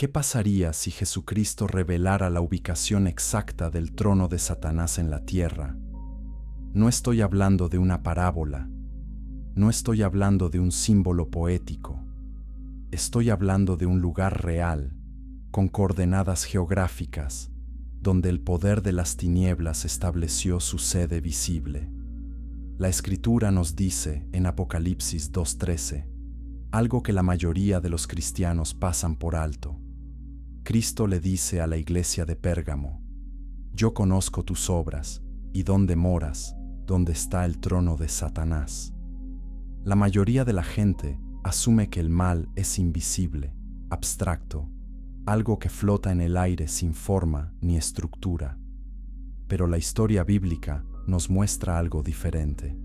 ¿Qué pasaría si Jesucristo revelara la ubicación exacta del trono de Satanás en la tierra? No estoy hablando de una parábola, no estoy hablando de un símbolo poético, estoy hablando de un lugar real, con coordenadas geográficas, donde el poder de las tinieblas estableció su sede visible. La Escritura nos dice en Apocalipsis 2:13, algo que la mayoría de los cristianos pasan por alto. Cristo le dice a la iglesia de Pérgamo: yo conozco tus obras y dónde moras, donde está el trono de Satanás. La mayoría de la gente asume que el mal es invisible, abstracto, algo que flota en el aire sin forma ni estructura. Pero la historia bíblica nos muestra algo diferente.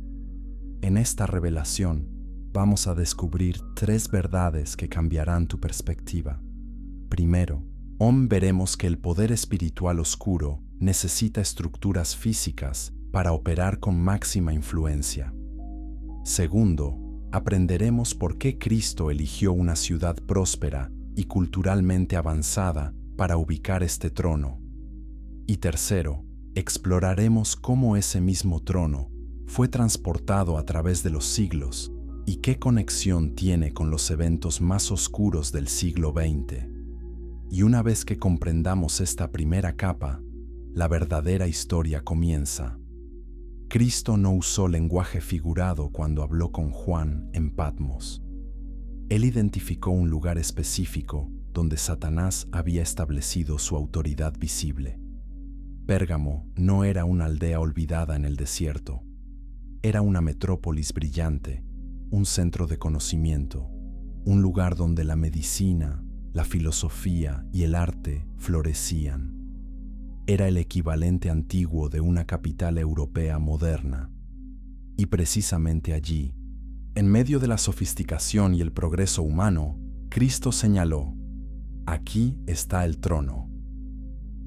En esta revelación vamos a descubrir 3 verdades que cambiarán tu perspectiva. Primero, veremos que el poder espiritual oscuro necesita estructuras físicas para operar con máxima influencia. Segundo, aprenderemos por qué Cristo eligió una ciudad próspera y culturalmente avanzada para ubicar este trono. Y tercero, exploraremos cómo ese mismo trono fue transportado a través de los siglos y qué conexión tiene con los eventos más oscuros del siglo XX. Y una vez que comprendamos esta primera capa, la verdadera historia comienza. Cristo no usó lenguaje figurado cuando habló con Juan en Patmos. Él identificó un lugar específico donde Satanás había establecido su autoridad visible. Pérgamo no era una aldea olvidada en el desierto. Era una metrópolis brillante, un centro de conocimiento, un lugar donde la medicina, la filosofía y el arte florecían. Era el equivalente antiguo de una capital europea moderna. Y precisamente allí, en medio de la sofisticación y el progreso humano, Cristo señaló: aquí está el trono.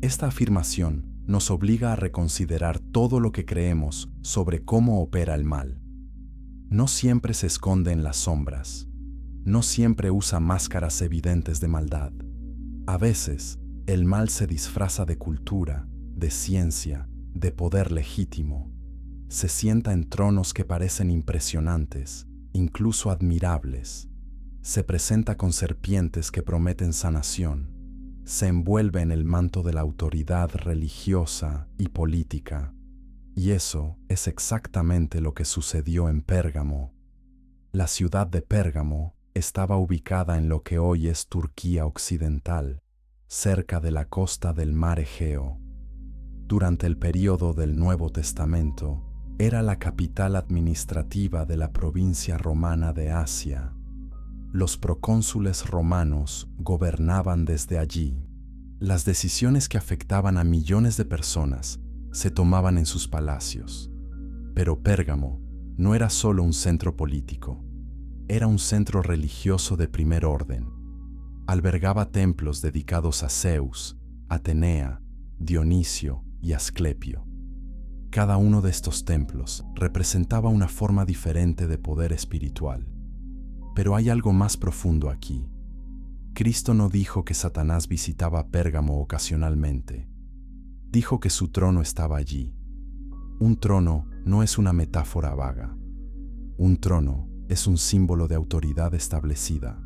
Esta afirmación nos obliga a reconsiderar todo lo que creemos sobre cómo opera el mal. No siempre se esconde en las sombras. No siempre usa máscaras evidentes de maldad. A veces, el mal se disfraza de cultura, de ciencia, de poder legítimo. Se sienta en tronos que parecen impresionantes, incluso admirables. Se presenta con serpientes que prometen sanación. Se envuelve en el manto de la autoridad religiosa y política. Y eso es exactamente lo que sucedió en Pérgamo. La ciudad de Pérgamo estaba ubicada en lo que hoy es Turquía occidental, cerca de la costa del mar Egeo. Durante el período del Nuevo Testamento, era la capital administrativa de la provincia romana de Asia. Los procónsules romanos gobernaban desde allí. Las decisiones que afectaban a millones de personas se tomaban en sus palacios. Pero Pérgamo no era solo un centro político. Era un centro religioso de primer orden. Albergaba templos dedicados a Zeus, Atenea, Dionisio y Asclepio. Cada uno de estos templos representaba una forma diferente de poder espiritual. Pero hay algo más profundo aquí. Cristo no dijo que Satanás visitaba Pérgamo ocasionalmente. Dijo que su trono estaba allí. Un trono no es una metáfora vaga. Un trono es un símbolo de autoridad establecida,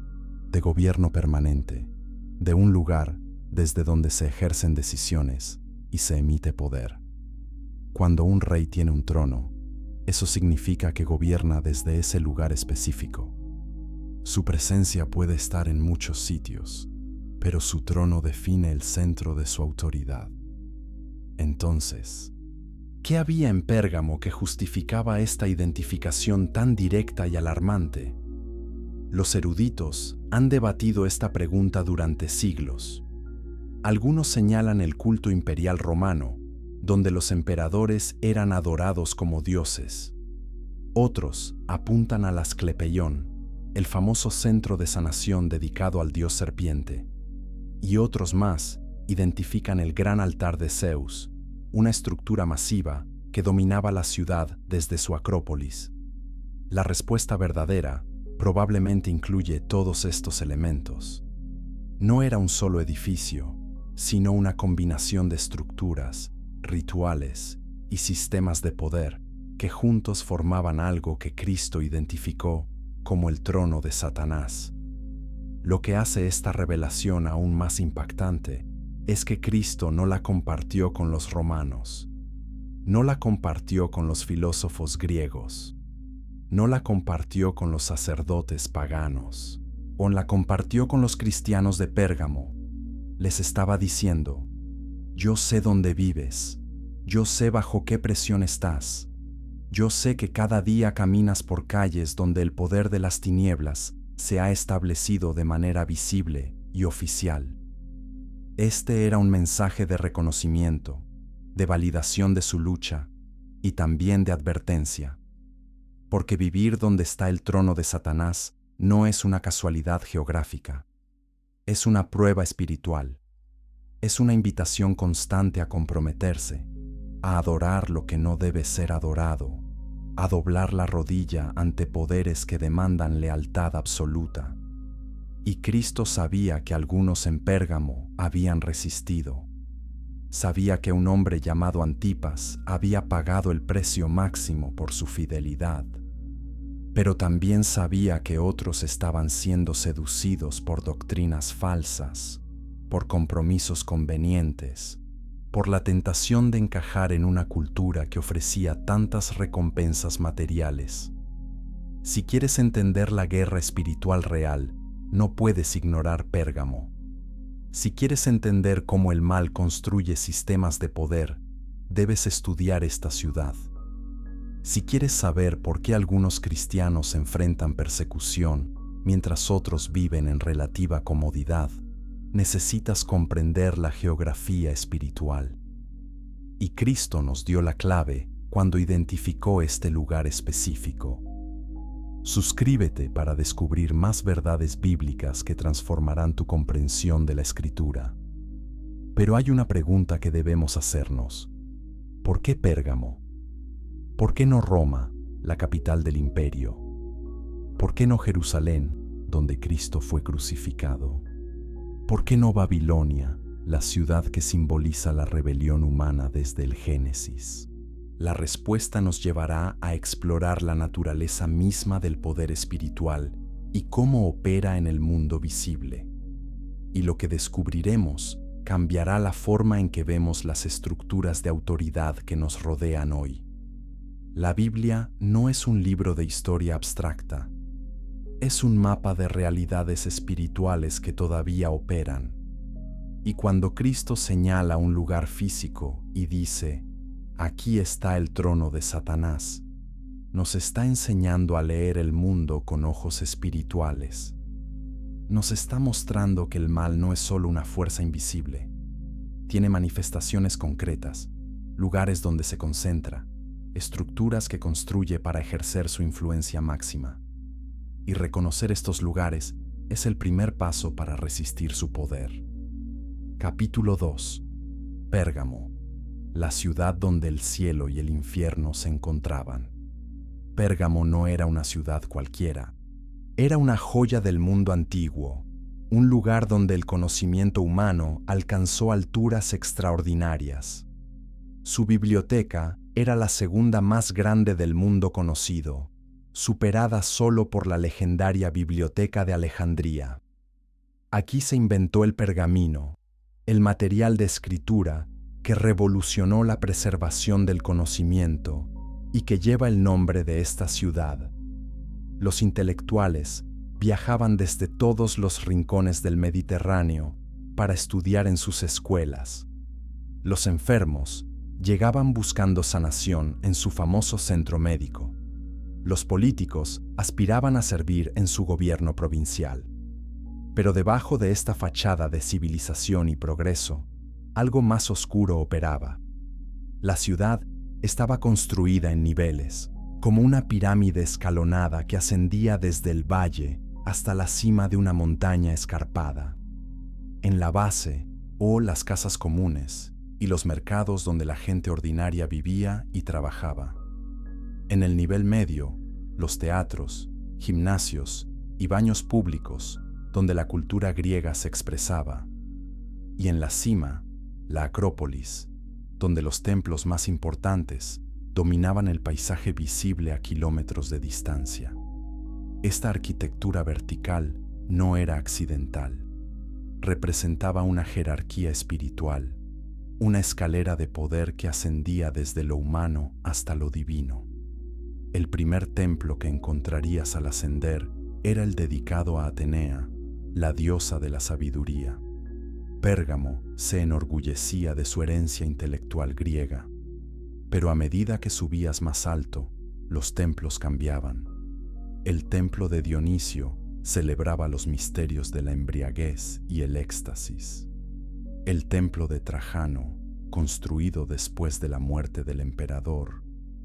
de gobierno permanente, de un lugar desde donde se ejercen decisiones y se emite poder. Cuando un rey tiene un trono, eso significa que gobierna desde ese lugar específico. Su presencia puede estar en muchos sitios, pero su trono define el centro de su autoridad. Entonces, ¿qué había en Pérgamo que justificaba esta identificación tan directa y alarmante? Los eruditos han debatido esta pregunta durante siglos. Algunos señalan el culto imperial romano, donde los emperadores eran adorados como dioses. Otros apuntan al Asclepeión, el famoso centro de sanación dedicado al dios serpiente. Y otros más identifican el gran altar de Zeus, una estructura masiva que dominaba la ciudad desde su acrópolis. La respuesta verdadera probablemente incluye todos estos elementos. No era un solo edificio, sino una combinación de estructuras, rituales y sistemas de poder que juntos formaban algo que Cristo identificó como el trono de Satanás. Lo que hace esta revelación aún más impactante es que Cristo no la compartió con los romanos, no la compartió con los filósofos griegos, no la compartió con los sacerdotes paganos, o la compartió con los cristianos de Pérgamo. Les estaba diciendo: yo sé dónde vives, yo sé bajo qué presión estás, yo sé que cada día caminas por calles donde el poder de las tinieblas se ha establecido de manera visible y oficial. Este era un mensaje de reconocimiento, de validación de su lucha y también de advertencia. Porque vivir donde está el trono de Satanás no es una casualidad geográfica, es una prueba espiritual, es una invitación constante a comprometerse, a adorar lo que no debe ser adorado, a doblar la rodilla ante poderes que demandan lealtad absoluta. Y Cristo sabía que algunos en Pérgamo habían resistido. Sabía que un hombre llamado Antipas había pagado el precio máximo por su fidelidad. Pero también sabía que otros estaban siendo seducidos por doctrinas falsas, por compromisos convenientes, por la tentación de encajar en una cultura que ofrecía tantas recompensas materiales. Si quieres entender la guerra espiritual real, no puedes ignorar Pérgamo. Si quieres entender cómo el mal construye sistemas de poder, debes estudiar esta ciudad. Si quieres saber por qué algunos cristianos enfrentan persecución mientras otros viven en relativa comodidad, necesitas comprender la geografía espiritual. Y Cristo nos dio la clave cuando identificó este lugar específico. Suscríbete para descubrir más verdades bíblicas que transformarán tu comprensión de la Escritura. Pero hay una pregunta que debemos hacernos. ¿Por qué Pérgamo? ¿Por qué no Roma, la capital del imperio? ¿Por qué no Jerusalén, donde Cristo fue crucificado? ¿Por qué no Babilonia, la ciudad que simboliza la rebelión humana desde el Génesis? La respuesta nos llevará a explorar la naturaleza misma del poder espiritual y cómo opera en el mundo visible. Y lo que descubriremos cambiará la forma en que vemos las estructuras de autoridad que nos rodean hoy. La Biblia no es un libro de historia abstracta, es un mapa de realidades espirituales que todavía operan. Y cuando Cristo señala un lugar físico y dice: aquí está el trono de Satanás, nos está enseñando a leer el mundo con ojos espirituales. Nos está mostrando que el mal no es solo una fuerza invisible. Tiene manifestaciones concretas, lugares donde se concentra, estructuras que construye para ejercer su influencia máxima. Y reconocer estos lugares es el primer paso para resistir su poder. Capítulo 2. Pérgamo, la ciudad donde el cielo y el infierno se encontraban. Pérgamo no era una ciudad cualquiera. Era una joya del mundo antiguo, un lugar donde el conocimiento humano alcanzó alturas extraordinarias. Su biblioteca era la segunda más grande del mundo conocido, superada solo por la legendaria Biblioteca de Alejandría. Aquí se inventó el pergamino, el material de escritura que revolucionó la preservación del conocimiento y que lleva el nombre de esta ciudad. Los intelectuales viajaban desde todos los rincones del Mediterráneo para estudiar en sus escuelas. Los enfermos llegaban buscando sanación en su famoso centro médico. Los políticos aspiraban a servir en su gobierno provincial. Pero debajo de esta fachada de civilización y progreso, algo más oscuro operaba. La ciudad estaba construida en niveles, como una pirámide escalonada que ascendía desde el valle hasta la cima de una montaña escarpada. En la base, las casas comunes y los mercados donde la gente ordinaria vivía y trabajaba. En el nivel medio, los teatros, gimnasios y baños públicos donde la cultura griega se expresaba, y en la cima, la Acrópolis, donde los templos más importantes dominaban el paisaje visible a kilómetros de distancia. Esta arquitectura vertical no era accidental. Representaba una jerarquía espiritual, una escalera de poder que ascendía desde lo humano hasta lo divino. El primer templo que encontrarías al ascender era el dedicado a Atenea, la diosa de la sabiduría. Pérgamo se enorgullecía de su herencia intelectual griega, pero a medida que subías más alto, los templos cambiaban. El templo de Dionisio celebraba los misterios de la embriaguez y el éxtasis. El templo de Trajano, construido después de la muerte del emperador,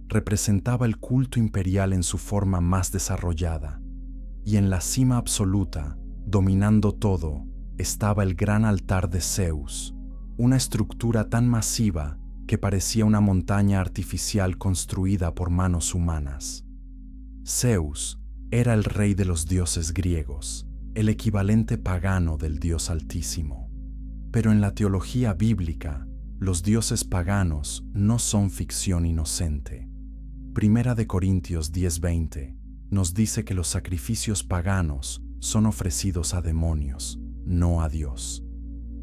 representaba el culto imperial en su forma más desarrollada, y en la cima absoluta, dominando todo, estaba el gran altar de Zeus, una estructura tan masiva que parecía una montaña artificial construida por manos humanas. Zeus era el rey de los dioses griegos, el equivalente pagano del Dios Altísimo. Pero en la teología bíblica, los dioses paganos no son ficción inocente. Primera de Corintios 10:20 nos dice que los sacrificios paganos son ofrecidos a demonios, no a Dios.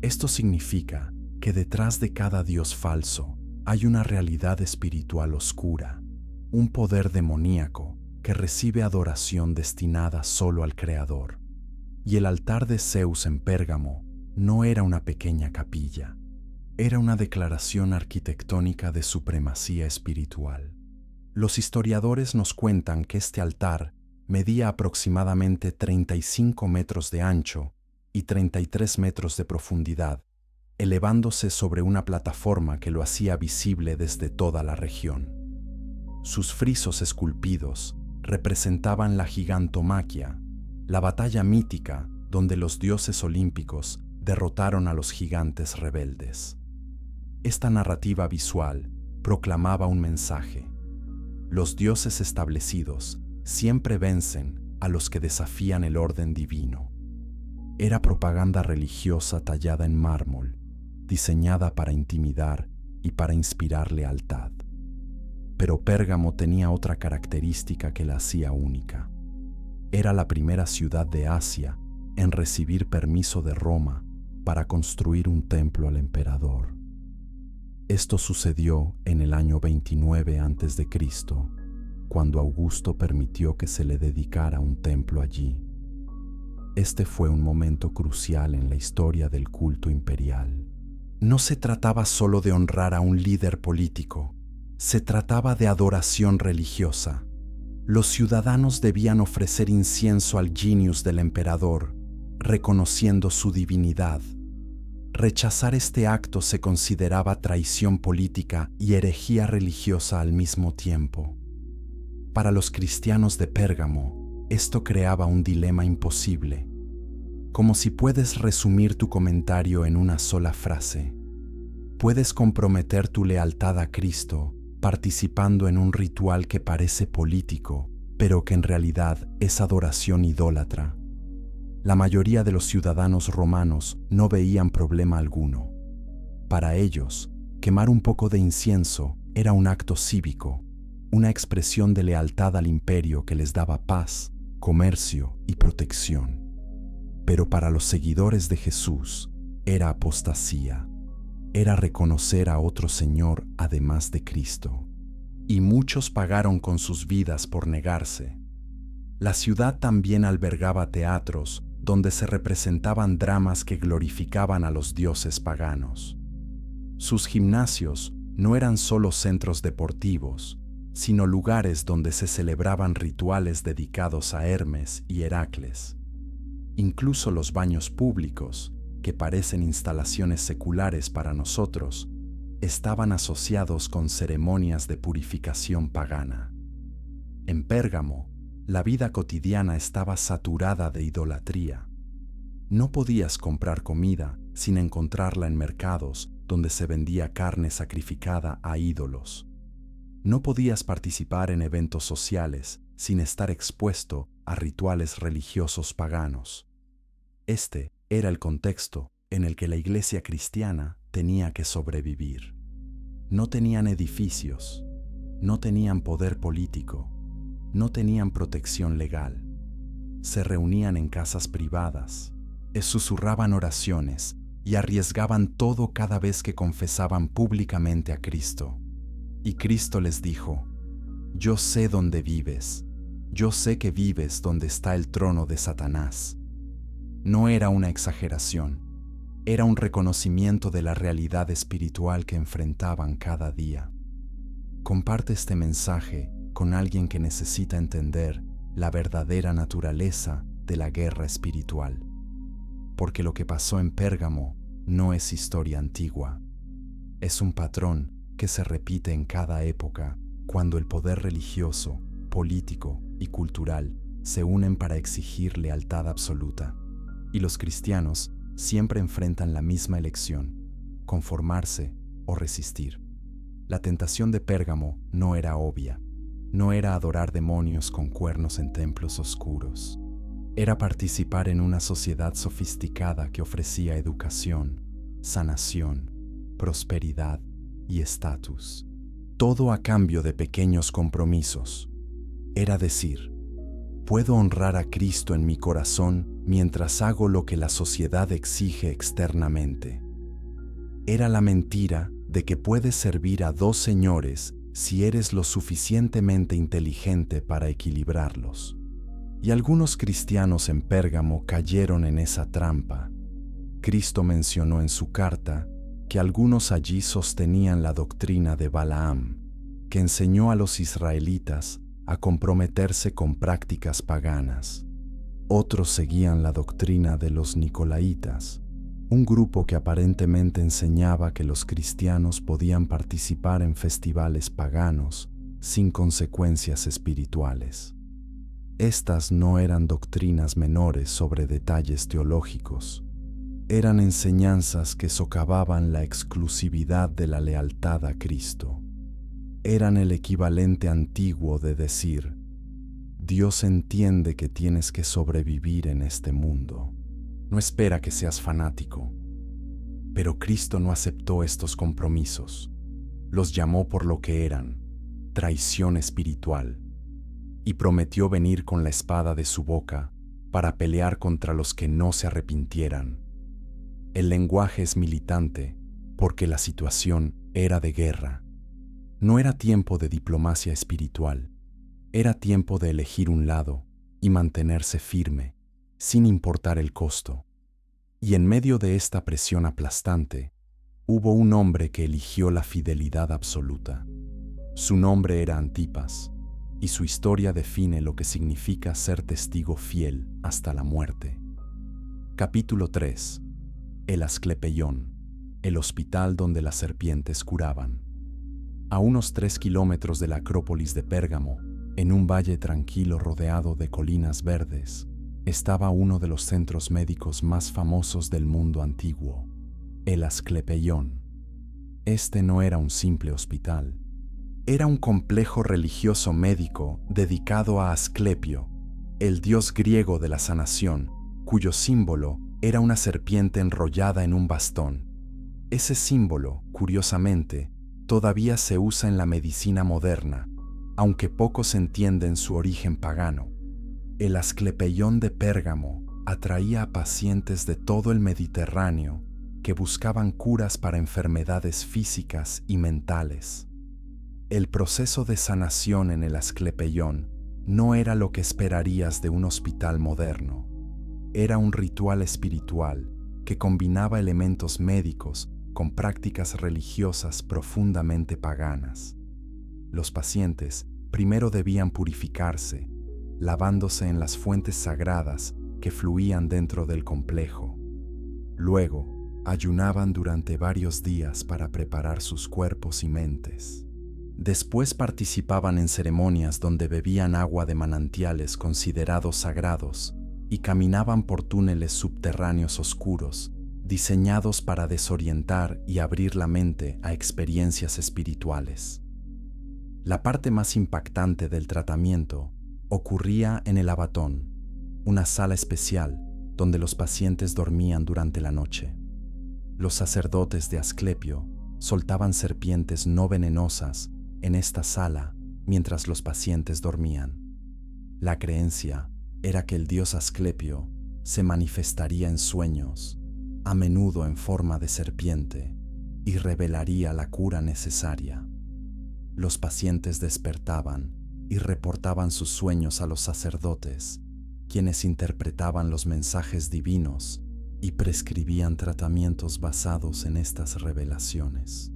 Esto significa que detrás de cada dios falso hay una realidad espiritual oscura, un poder demoníaco que recibe adoración destinada solo al Creador. Y el altar de Zeus en Pérgamo no era una pequeña capilla, era una declaración arquitectónica de supremacía espiritual. Los historiadores nos cuentan que este altar medía aproximadamente 35 metros de ancho y 33 metros de profundidad, elevándose sobre una plataforma que lo hacía visible desde toda la región. Sus frisos esculpidos representaban la gigantomaquia, la batalla mítica donde los dioses olímpicos derrotaron a los gigantes rebeldes. Esta narrativa visual proclamaba un mensaje: los dioses establecidos siempre vencen a los que desafían el orden divino. Era propaganda religiosa tallada en mármol, diseñada para intimidar y para inspirar lealtad. Pero Pérgamo tenía otra característica que la hacía única. Era la primera ciudad de Asia en recibir permiso de Roma para construir un templo al emperador. Esto sucedió en el año 29 a.C., cuando Augusto permitió que se le dedicara un templo allí. Este fue un momento crucial en la historia del culto imperial. No se trataba solo de honrar a un líder político, se trataba de adoración religiosa. Los ciudadanos debían ofrecer incienso al genius del emperador, reconociendo su divinidad. Rechazar este acto se consideraba traición política y herejía religiosa al mismo tiempo. Para los cristianos de Pérgamo, esto creaba un dilema imposible. Como si puedes resumir tu comentario en una sola frase. Puedes comprometer tu lealtad a Cristo participando en un ritual que parece político, pero que en realidad es adoración idólatra. La mayoría de los ciudadanos romanos no veían problema alguno. Para ellos, quemar un poco de incienso era un acto cívico, una expresión de lealtad al imperio que les daba paz, comercio y protección. Pero para los seguidores de Jesús era apostasía, era reconocer a otro Señor además de Cristo. Y muchos pagaron con sus vidas por negarse. La ciudad también albergaba teatros donde se representaban dramas que glorificaban a los dioses paganos. Sus gimnasios no eran solo centros deportivos, sino lugares donde se celebraban rituales dedicados a Hermes y Heracles. Incluso los baños públicos, que parecen instalaciones seculares para nosotros, estaban asociados con ceremonias de purificación pagana. En Pérgamo, la vida cotidiana estaba saturada de idolatría. No podías comprar comida sin encontrarla en mercados donde se vendía carne sacrificada a ídolos. No podías participar en eventos sociales sin estar expuesto a rituales religiosos paganos. Este era el contexto en el que la iglesia cristiana tenía que sobrevivir. No tenían edificios, no tenían poder político, no tenían protección legal. Se reunían en casas privadas, susurraban oraciones y arriesgaban todo cada vez que confesaban públicamente a Cristo. Y Cristo les dijo: yo sé dónde vives, yo sé que vives donde está el trono de Satanás. No era una exageración, era un reconocimiento de la realidad espiritual que enfrentaban cada día. Comparte este mensaje con alguien que necesita entender la verdadera naturaleza de la guerra espiritual, porque lo que pasó en Pérgamo no es historia antigua. Es un patrón que se repite en cada época cuando el poder religioso, político y cultural se unen para exigir lealtad absoluta. Y los cristianos siempre enfrentan la misma elección: conformarse o resistir. La tentación de Pérgamo no era obvia. No era adorar demonios con cuernos en templos oscuros. Era participar en una sociedad sofisticada que ofrecía educación, sanación, prosperidad y estatus. Todo a cambio de pequeños compromisos. Era decir, puedo honrar a Cristo en mi corazón mientras hago lo que la sociedad exige externamente. Era la mentira de que puedes servir a dos señores si eres lo suficientemente inteligente para equilibrarlos. Y algunos cristianos en Pérgamo cayeron en esa trampa. Cristo mencionó en su carta que algunos allí sostenían la doctrina de Balaam, que enseñó a los israelitas a comprometerse con prácticas paganas. Otros seguían la doctrina de los Nicolaitas, un grupo que aparentemente enseñaba que los cristianos podían participar en festivales paganos sin consecuencias espirituales. Estas no eran doctrinas menores sobre detalles teológicos. Eran enseñanzas que socavaban la exclusividad de la lealtad a Cristo. Eran el equivalente antiguo de decir: Dios entiende que tienes que sobrevivir en este mundo. No espera que seas fanático. Pero Cristo no aceptó estos compromisos. Los llamó por lo que eran: traición espiritual. Y prometió venir con la espada de su boca para pelear contra los que no se arrepintieran. El lenguaje es militante porque la situación era de guerra. No era tiempo de diplomacia espiritual. Era tiempo de elegir un lado y mantenerse firme, sin importar el costo. Y en medio de esta presión aplastante, hubo un hombre que eligió la fidelidad absoluta. Su nombre era Antipas, y su historia define lo que significa ser testigo fiel hasta la muerte. Capítulo 3. El Asclepeión, el hospital donde las serpientes curaban. A unos 3 kilómetros de la Acrópolis de Pérgamo, en un valle tranquilo rodeado de colinas verdes, estaba uno de los centros médicos más famosos del mundo antiguo, el Asclepeión. Este no era un simple hospital. Era un complejo religioso médico dedicado a Asclepio, el dios griego de la sanación, cuyo símbolo era una serpiente enrollada en un bastón. Ese símbolo, curiosamente, todavía se usa en la medicina moderna, aunque pocos entienden su origen pagano. El Asclepeión de Pérgamo atraía a pacientes de todo el Mediterráneo que buscaban curas para enfermedades físicas y mentales. El proceso de sanación en el Asclepeión no era lo que esperarías de un hospital moderno. Era un ritual espiritual que combinaba elementos médicos con prácticas religiosas profundamente paganas. Los pacientes primero debían purificarse, lavándose en las fuentes sagradas que fluían dentro del complejo. Luego, ayunaban durante varios días para preparar sus cuerpos y mentes. Después participaban en ceremonias donde bebían agua de manantiales considerados sagrados y caminaban por túneles subterráneos oscuros, diseñados para desorientar y abrir la mente a experiencias espirituales. La parte más impactante del tratamiento ocurría en el Abatón, una sala especial donde los pacientes dormían durante la noche. Los sacerdotes de Asclepio soltaban serpientes no venenosas en esta sala mientras los pacientes dormían. La creencia era que el dios Asclepio se manifestaría en sueños, a menudo en forma de serpiente, y revelaría la cura necesaria. Los pacientes despertaban y reportaban sus sueños a los sacerdotes, quienes interpretaban los mensajes divinos y prescribían tratamientos basados en estas revelaciones.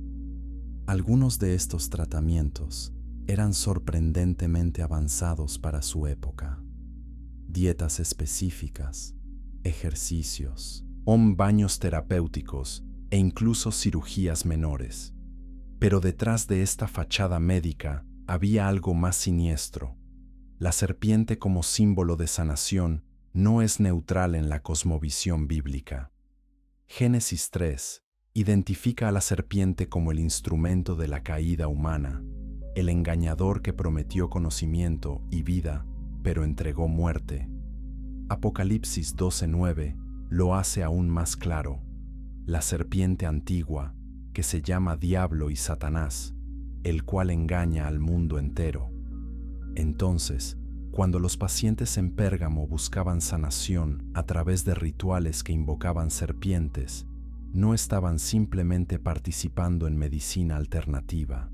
Algunos de estos tratamientos eran sorprendentemente avanzados para su época. Dietas específicas, ejercicios, baños terapéuticos e incluso cirugías menores. Pero detrás de esta fachada médica había algo más siniestro. La serpiente como símbolo de sanación no es neutral en la cosmovisión bíblica. Génesis 3 identifica a la serpiente como el instrumento de la caída humana, el engañador que prometió conocimiento y vida, pero entregó muerte. Apocalipsis 12:9 lo hace aún más claro. La serpiente antigua, que se llama Diablo y Satanás, el cual engaña al mundo entero. Entonces, cuando los pacientes en Pérgamo buscaban sanación a través de rituales que invocaban serpientes, no estaban simplemente participando en medicina alternativa.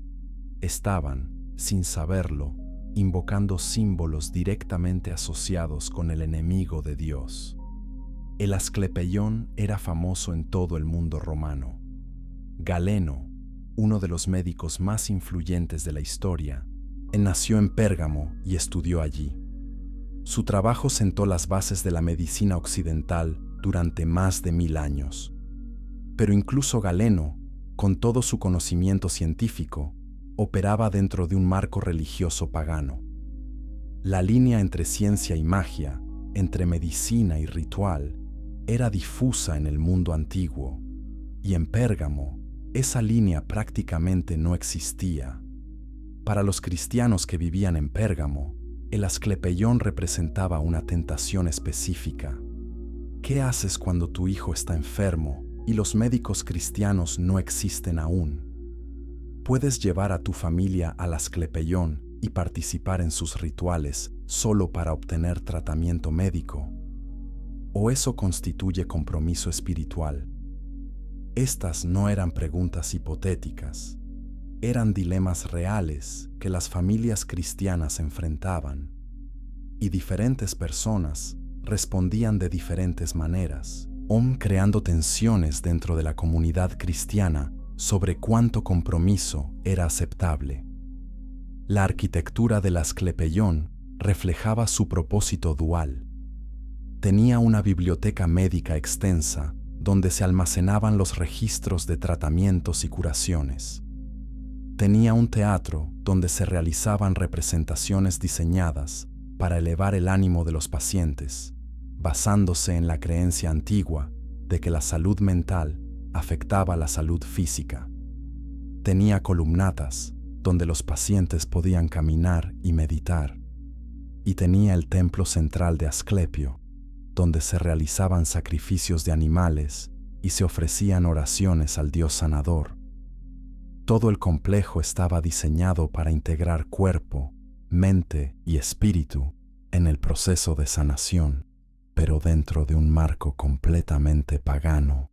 Estaban, sin saberlo, invocando símbolos directamente asociados con el enemigo de Dios. El Asclepeión era famoso en todo el mundo romano. Galeno, uno de los médicos más influyentes de la historia, nació en Pérgamo y estudió allí. Su trabajo sentó las bases de la medicina occidental durante más de 1000 años. Pero incluso Galeno, con todo su conocimiento científico, operaba dentro de un marco religioso pagano. La línea entre ciencia y magia, entre medicina y ritual, era difusa en el mundo antiguo, y en Pérgamo, esa línea prácticamente no existía. Para los cristianos que vivían en Pérgamo, el Asclepeión representaba una tentación específica. ¿Qué haces cuando tu hijo está enfermo y los médicos cristianos no existen aún? ¿Puedes llevar a tu familia al Asclepeión y participar en sus rituales solo para obtener tratamiento médico? ¿O eso constituye compromiso espiritual? Estas no eran preguntas hipotéticas. Eran dilemas reales que las familias cristianas enfrentaban, y diferentes personas respondían de diferentes maneras, creando tensiones dentro de la comunidad cristiana sobre cuánto compromiso era aceptable. La arquitectura del Asclepeión reflejaba su propósito dual. Tenía una biblioteca médica extensa donde se almacenaban los registros de tratamientos y curaciones. Tenía un teatro donde se realizaban representaciones diseñadas para elevar el ánimo de los pacientes, basándose en la creencia antigua de que la salud mental afectaba la salud física. Tenía columnatas donde los pacientes podían caminar y meditar, y tenía el templo central de Asclepio, donde se realizaban sacrificios de animales y se ofrecían oraciones al Dios sanador. Todo el complejo estaba diseñado para integrar cuerpo, mente y espíritu en el proceso de sanación, pero dentro de un marco completamente pagano.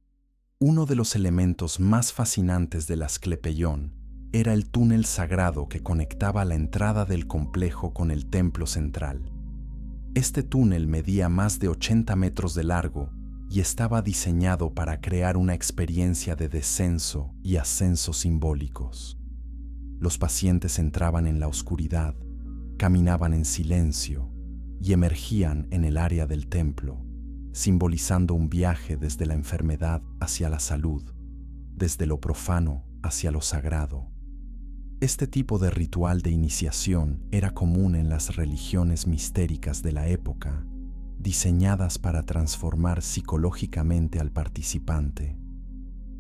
Uno de los elementos más fascinantes del Asclepeión era el túnel sagrado que conectaba la entrada del complejo con el templo central. Este túnel medía más de 80 metros de largo y estaba diseñado para crear una experiencia de descenso y ascenso simbólicos. Los pacientes entraban en la oscuridad, caminaban en silencio y emergían en el área del templo, simbolizando un viaje desde la enfermedad hacia la salud, desde lo profano hacia lo sagrado. Este tipo de ritual de iniciación era común en las religiones mistéricas de la época, diseñadas para transformar psicológicamente al participante.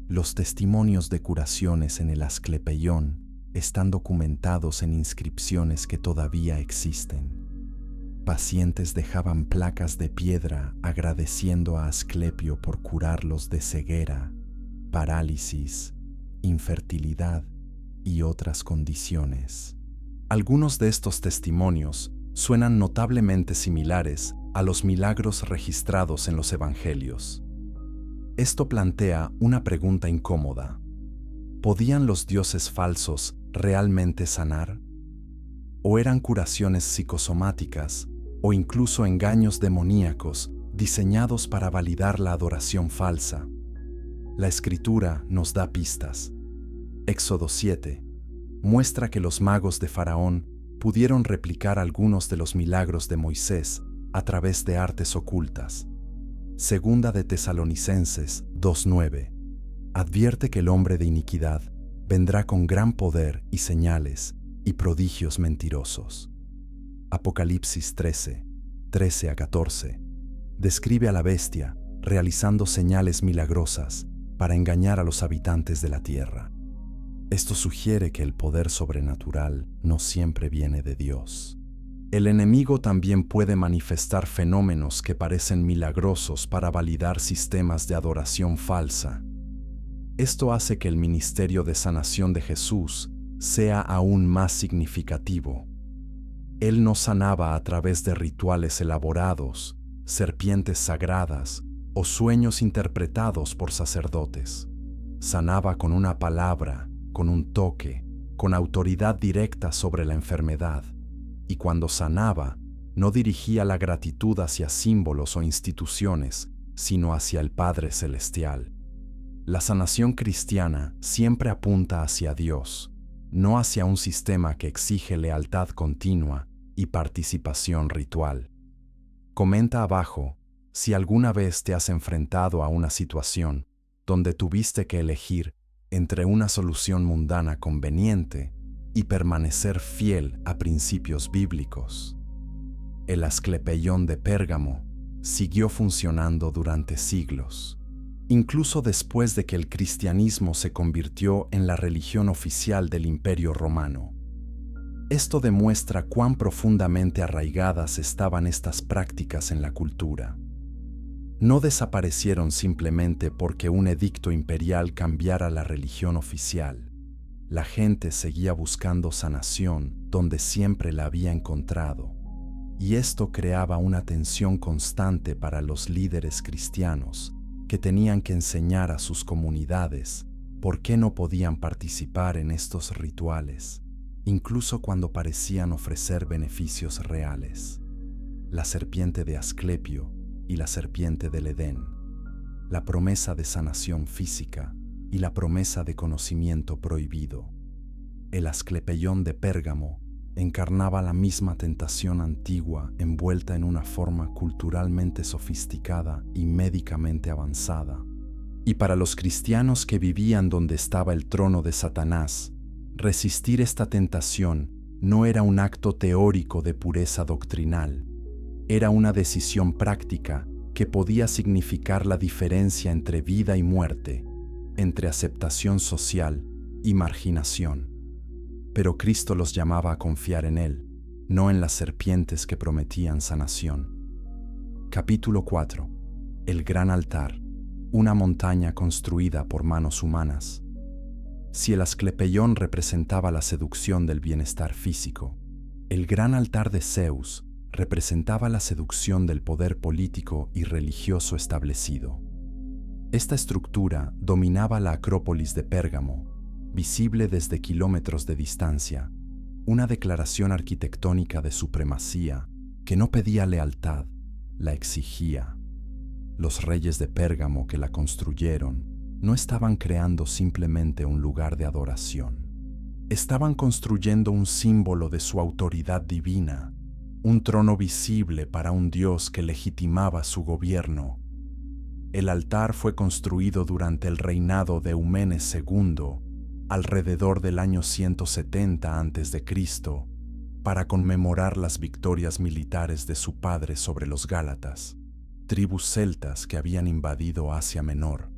Los testimonios de curaciones en el Asclepeión están documentados en inscripciones que todavía existen. Pacientes dejaban placas de piedra agradeciendo a Asclepio por curarlos de ceguera, parálisis, infertilidad y otras condiciones. Algunos de estos testimonios suenan notablemente similares a los milagros registrados en los evangelios. Esto plantea una pregunta incómoda. ¿Podían los dioses falsos realmente sanar? ¿O eran curaciones psicosomáticas o incluso engaños demoníacos diseñados para validar la adoración falsa? La Escritura nos da pistas. Éxodo 7 muestra que los magos de Faraón pudieron replicar algunos de los milagros de Moisés a través de artes ocultas. Segunda de Tesalonicenses 2:9 advierte que el hombre de iniquidad vendrá con gran poder y señales y prodigios mentirosos. Apocalipsis 13:13-14 describe a la bestia realizando señales milagrosas para engañar a los habitantes de la tierra. Esto sugiere que el poder sobrenatural no siempre viene de Dios. El enemigo también puede manifestar fenómenos que parecen milagrosos para validar sistemas de adoración falsa. Esto hace que el ministerio de sanación de Jesús sea aún más significativo. Él no sanaba a través de rituales elaborados, serpientes sagradas o sueños interpretados por sacerdotes. Sanaba con una palabra, con un toque, con autoridad directa sobre la enfermedad. Y cuando sanaba, no dirigía la gratitud hacia símbolos o instituciones, sino hacia el Padre Celestial. La sanación cristiana siempre apunta hacia Dios, no hacia un sistema que exige lealtad continua y participación ritual. Comenta abajo si alguna vez te has enfrentado a una situación donde tuviste que elegir entre una solución mundana conveniente y permanecer fiel a principios bíblicos. El Asclepeión de Pérgamo siguió funcionando durante siglos, incluso después de que el cristianismo se convirtió en la religión oficial del Imperio Romano. Esto demuestra cuán profundamente arraigadas estaban estas prácticas en la cultura. No desaparecieron simplemente porque un edicto imperial cambiara la religión oficial. La gente seguía buscando sanación donde siempre la había encontrado, y esto creaba una tensión constante para los líderes cristianos, que tenían que enseñar a sus comunidades por qué no podían participar en estos rituales, incluso cuando parecían ofrecer beneficios reales. La serpiente de Asclepio y la serpiente del Edén, la promesa de sanación física y la promesa de conocimiento prohibido. El Asclepeión de Pérgamo encarnaba la misma tentación antigua envuelta en una forma culturalmente sofisticada y médicamente avanzada. Y para los cristianos que vivían donde estaba el trono de Satanás, resistir esta tentación no era un acto teórico de pureza doctrinal, era una decisión práctica que podía significar la diferencia entre vida y muerte, entre aceptación social y marginación. Pero Cristo los llamaba a confiar en Él, no en las serpientes que prometían sanación. Capítulo 4. El gran altar, una montaña construida por manos humanas. Si el Asclepeión representaba la seducción del bienestar físico, el gran altar de Zeus representaba la seducción del poder político y religioso establecido. Esta estructura dominaba la Acrópolis de Pérgamo, visible desde kilómetros de distancia, una declaración arquitectónica de supremacía que no pedía lealtad, la exigía. Los reyes de Pérgamo que la construyeron no estaban creando simplemente un lugar de adoración. Estaban construyendo un símbolo de su autoridad divina, un trono visible para un Dios que legitimaba su gobierno. El altar fue construido durante el reinado de Eumenes II, alrededor del año 170 a.C., para conmemorar las victorias militares de su padre sobre los gálatas, tribus celtas que habían invadido Asia Menor.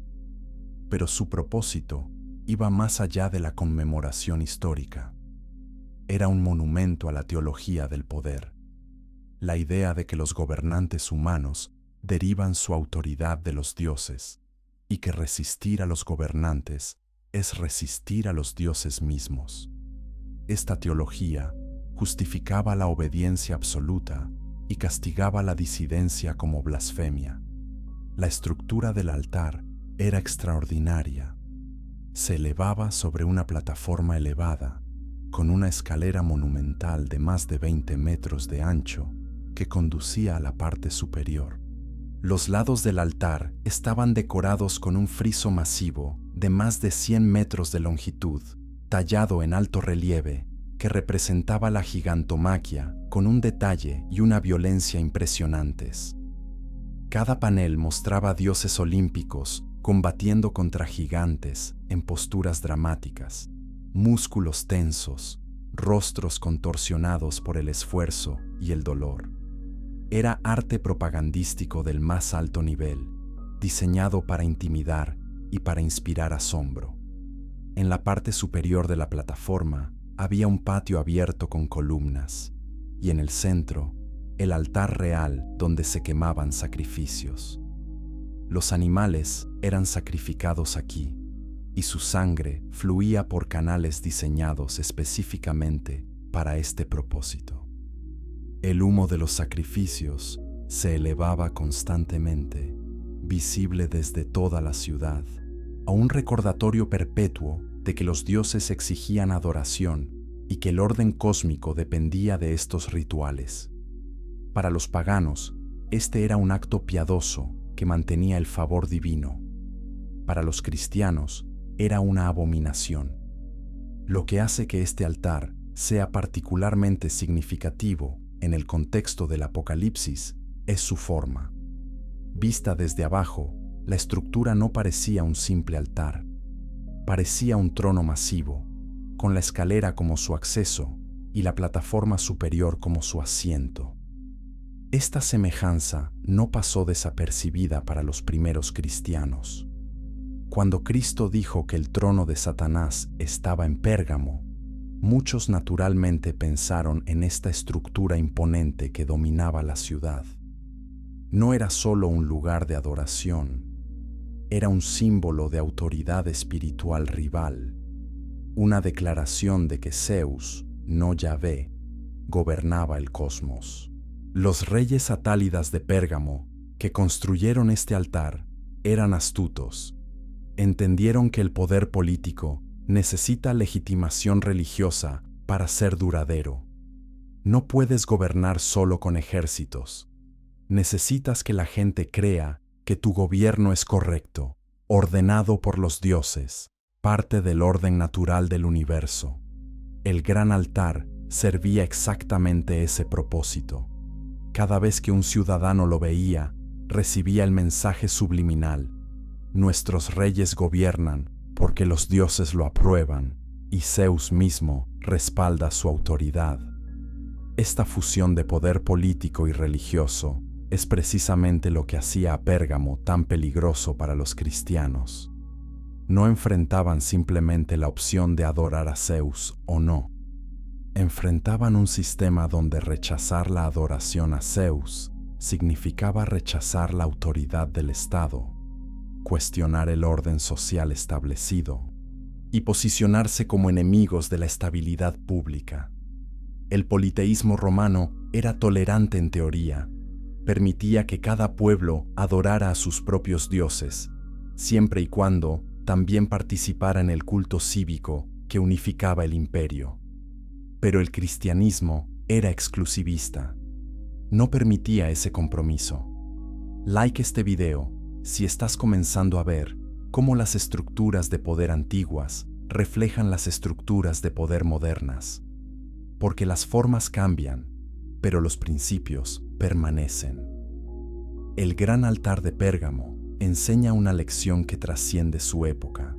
Pero su propósito iba más allá de la conmemoración histórica. Era un monumento a la teología del poder. la idea de que los gobernantes humanos derivan su autoridad de los dioses y que resistir a los gobernantes es resistir a los dioses mismos. Esta teología justificaba la obediencia absoluta y castigaba la disidencia como blasfemia. La estructura del altar era extraordinaria. Se elevaba sobre una plataforma elevada, con una escalera monumental de más de 20 metros de ancho que conducía a la parte superior. Los lados del altar estaban decorados con un friso masivo de más de 100 metros de longitud, tallado en alto relieve, que representaba la gigantomaquia con un detalle y una violencia impresionantes. Cada panel mostraba dioses olímpicos combatiendo contra gigantes en posturas dramáticas, músculos tensos, rostros contorsionados por el esfuerzo y el dolor. Era arte propagandístico del más alto nivel, diseñado para intimidar y para inspirar asombro. En la parte superior de la plataforma había un patio abierto con columnas, y en el centro, el altar real donde se quemaban sacrificios. Los animales eran sacrificados aquí, y su sangre fluía por canales diseñados específicamente para este propósito. El humo de los sacrificios se elevaba constantemente, visible desde toda la ciudad, a un recordatorio perpetuo de que los dioses exigían adoración y que el orden cósmico dependía de estos rituales. Para los paganos, este era un acto piadoso que mantenía el favor divino. Para los cristianos, era una abominación. Lo que hace que este altar sea particularmente significativo en el contexto del Apocalipsis es su forma. Vista desde abajo, la estructura no parecía un simple altar. Parecía un trono masivo, con la escalera como su acceso y la plataforma superior como su asiento. Esta semejanza no pasó desapercibida para los primeros cristianos. Cuando Cristo dijo que el trono de Satanás estaba en Pérgamo, muchos naturalmente pensaron en esta estructura imponente que dominaba la ciudad. No era solo un lugar de adoración, era un símbolo de autoridad espiritual rival, una declaración de que Zeus, no Yahvé, gobernaba el cosmos. Los reyes atálidas de Pérgamo, que construyeron este altar, eran astutos. Entendieron que el poder político necesita legitimación religiosa para ser duradero. No puedes gobernar solo con ejércitos. Necesitas que la gente crea que tu gobierno es correcto, ordenado por los dioses, parte del orden natural del universo. El gran altar servía exactamente ese propósito. Cada vez que un ciudadano lo veía, recibía el mensaje subliminal: nuestros reyes gobiernan porque los dioses lo aprueban y Zeus mismo respalda su autoridad. Esta fusión de poder político y religioso es precisamente lo que hacía a Pérgamo tan peligroso para los cristianos. No enfrentaban simplemente la opción de adorar a Zeus o no. Enfrentaban un sistema donde rechazar la adoración a Zeus significaba rechazar la autoridad del Estado, cuestionar el orden social establecido y posicionarse como enemigos de la estabilidad pública. El politeísmo romano era tolerante en teoría, permitía que cada pueblo adorara a sus propios dioses, siempre y cuando también participara en el culto cívico que unificaba el imperio. Pero el cristianismo era exclusivista. No permitía ese compromiso. Like este video si estás comenzando a ver cómo las estructuras de poder antiguas reflejan las estructuras de poder modernas. Porque las formas cambian, pero los principios permanecen. El gran altar de Pérgamo enseña una lección que trasciende su época.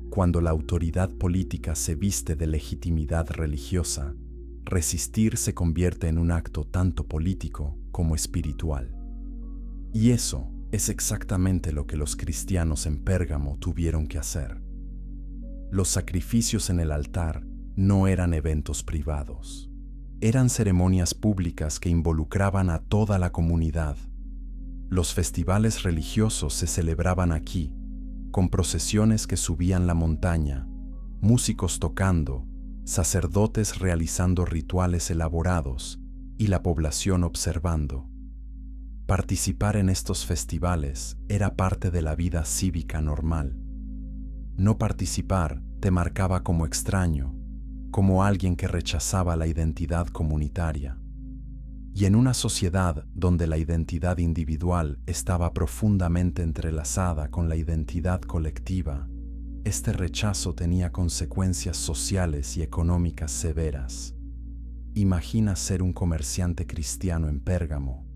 Cuando la autoridad política se viste de legitimidad religiosa, resistir se convierte en un acto tanto político como espiritual. Y eso es exactamente lo que los cristianos en Pérgamo tuvieron que hacer. Los sacrificios en el altar no eran eventos privados. Eran ceremonias públicas que involucraban a toda la comunidad. Los festivales religiosos se celebraban aquí, con procesiones que subían la montaña, músicos tocando, sacerdotes realizando rituales elaborados y la población observando. Participar en estos festivales era parte de la vida cívica normal. No participar te marcaba como extraño, como alguien que rechazaba la identidad comunitaria. Y en una sociedad donde la identidad individual estaba profundamente entrelazada con la identidad colectiva, este rechazo tenía consecuencias sociales y económicas severas. Imagina ser un comerciante cristiano en Pérgamo.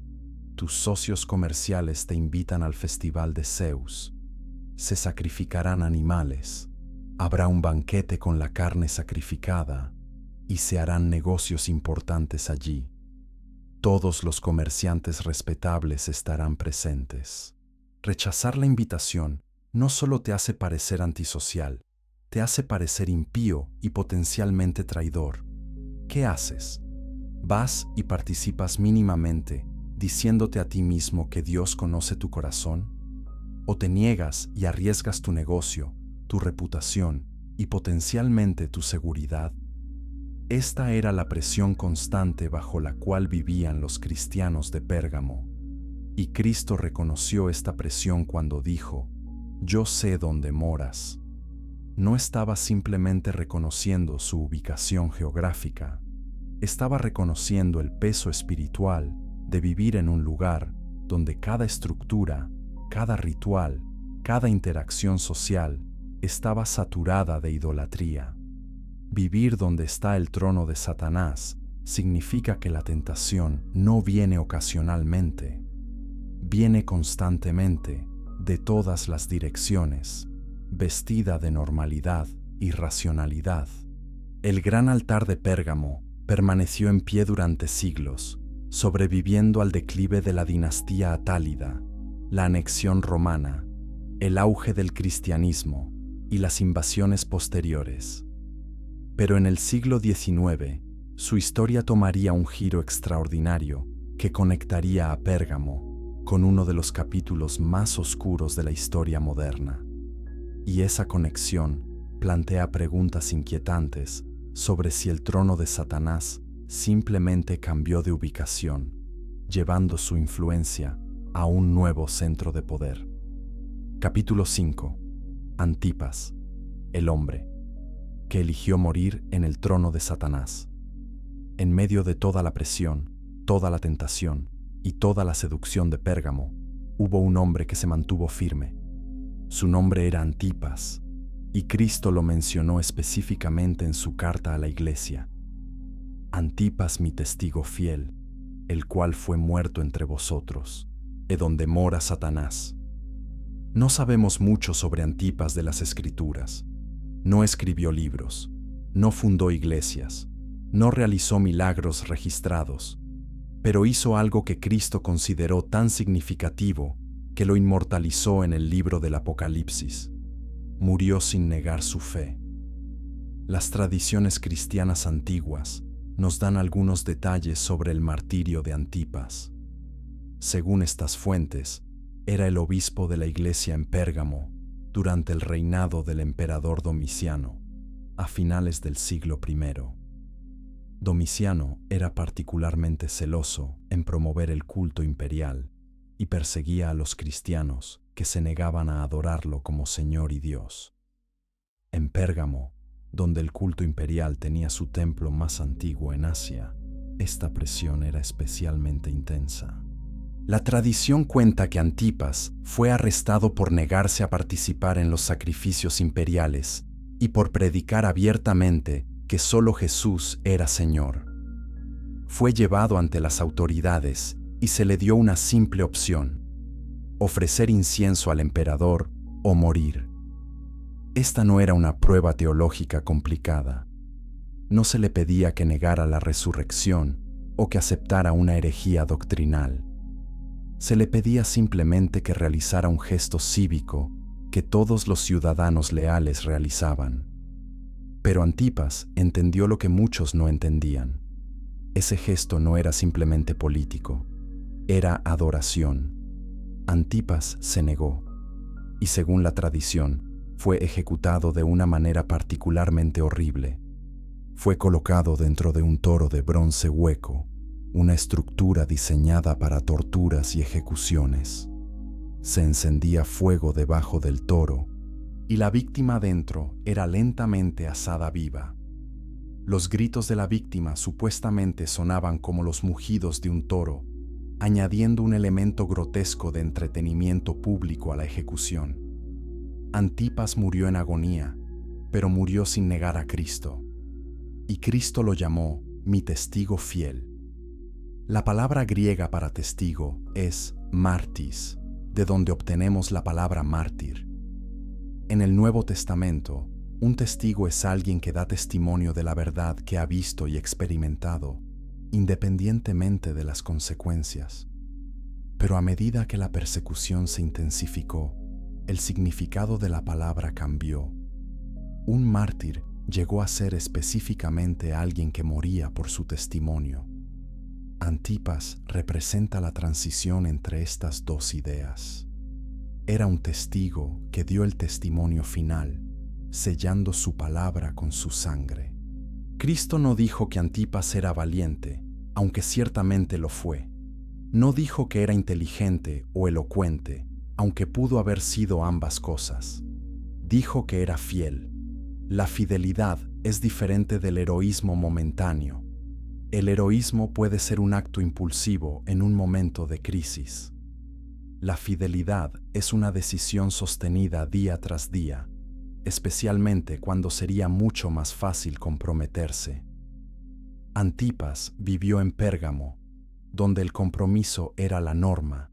Tus socios comerciales te invitan al festival de Zeus. Se sacrificarán animales, habrá un banquete con la carne sacrificada y se harán negocios importantes allí. Todos los comerciantes respetables estarán presentes. Rechazar la invitación no solo te hace parecer antisocial, te hace parecer impío y potencialmente traidor. ¿Qué haces? ¿Vas y participas mínimamente, diciéndote a ti mismo que Dios conoce tu corazón? ¿O te niegas y arriesgas tu negocio, tu reputación y potencialmente tu seguridad? Esta era la presión constante bajo la cual vivían los cristianos de Pérgamo. Y Cristo reconoció esta presión cuando dijo: «Yo sé dónde moras». No estaba simplemente reconociendo su ubicación geográfica, estaba reconociendo el peso espiritual de vivir en un lugar donde cada estructura, cada ritual, cada interacción social estaba saturada de idolatría. Vivir donde está el trono de Satanás significa que la tentación no viene ocasionalmente, viene constantemente, de todas las direcciones, vestida de normalidad y racionalidad. El gran altar de Pérgamo permaneció en pie durante siglos, sobreviviendo al declive de la dinastía atálida, la anexión romana, el auge del cristianismo y las invasiones posteriores. Pero en el siglo XIX, su historia tomaría un giro extraordinario que conectaría a Pérgamo con uno de los capítulos más oscuros de la historia moderna. Y esa conexión plantea preguntas inquietantes sobre si el trono de Satanás simplemente cambió de ubicación, llevando su influencia a un nuevo centro de poder. Capítulo 5. Antipas, el hombre que eligió morir en el trono de Satanás. En medio de toda la presión, toda la tentación y toda la seducción de Pérgamo, hubo un hombre que se mantuvo firme. Su nombre era Antipas, y Cristo lo mencionó específicamente en su carta a la iglesia. Antipas, mi testigo fiel, el cual fue muerto entre vosotros, de donde mora Satanás. No sabemos mucho sobre Antipas de las Escrituras. No escribió libros, no fundó iglesias, no realizó milagros registrados, pero hizo algo que Cristo consideró tan significativo que lo inmortalizó en el libro del Apocalipsis. Murió sin negar su fe. Las tradiciones cristianas antiguas nos dan algunos detalles sobre el martirio de Antipas. Según estas fuentes, era el obispo de la iglesia en Pérgamo durante el reinado del emperador Domiciano, a finales del siglo I. Domiciano era particularmente celoso en promover el culto imperial y perseguía a los cristianos que se negaban a adorarlo como Señor y Dios. En Pérgamo, donde el culto imperial tenía su templo más antiguo en Asia, esta presión era especialmente intensa. La tradición cuenta que Antipas fue arrestado por negarse a participar en los sacrificios imperiales y por predicar abiertamente que solo Jesús era Señor. Fue llevado ante las autoridades y se le dio una simple opción: ofrecer incienso al emperador o morir. Esta no era una prueba teológica complicada. No se le pedía que negara la resurrección o que aceptara una herejía doctrinal. Se le pedía simplemente que realizara un gesto cívico que todos los ciudadanos leales realizaban. Pero Antipas entendió lo que muchos no entendían. Ese gesto no era simplemente político, era adoración. Antipas se negó, y según la tradición, fue ejecutado de una manera particularmente horrible. Fue colocado dentro de un toro de bronce hueco, una estructura diseñada para torturas y ejecuciones. Se encendía fuego debajo del toro, y la víctima dentro era lentamente asada viva. Los gritos de la víctima supuestamente sonaban como los mugidos de un toro, añadiendo un elemento grotesco de entretenimiento público a la ejecución. Antipas murió en agonía, pero murió sin negar a Cristo. Y Cristo lo llamó mi testigo fiel. La palabra griega para testigo es martis, de donde obtenemos la palabra mártir. En el Nuevo Testamento, un testigo es alguien que da testimonio de la verdad que ha visto y experimentado, independientemente de las consecuencias. Pero a medida que la persecución se intensificó, el significado de la palabra cambió. Un mártir llegó a ser específicamente alguien que moría por su testimonio. Antipas representa la transición entre estas dos ideas. Era un testigo que dio el testimonio final, sellando su palabra con su sangre. Cristo no dijo que Antipas era valiente, aunque ciertamente lo fue. No dijo que era inteligente o elocuente, aunque pudo haber sido ambas cosas. Dijo que era fiel. La fidelidad es diferente del heroísmo momentáneo. El heroísmo puede ser un acto impulsivo en un momento de crisis. La fidelidad es una decisión sostenida día tras día, especialmente cuando sería mucho más fácil comprometerse. Antipas vivió en Pérgamo, donde el compromiso era la norma,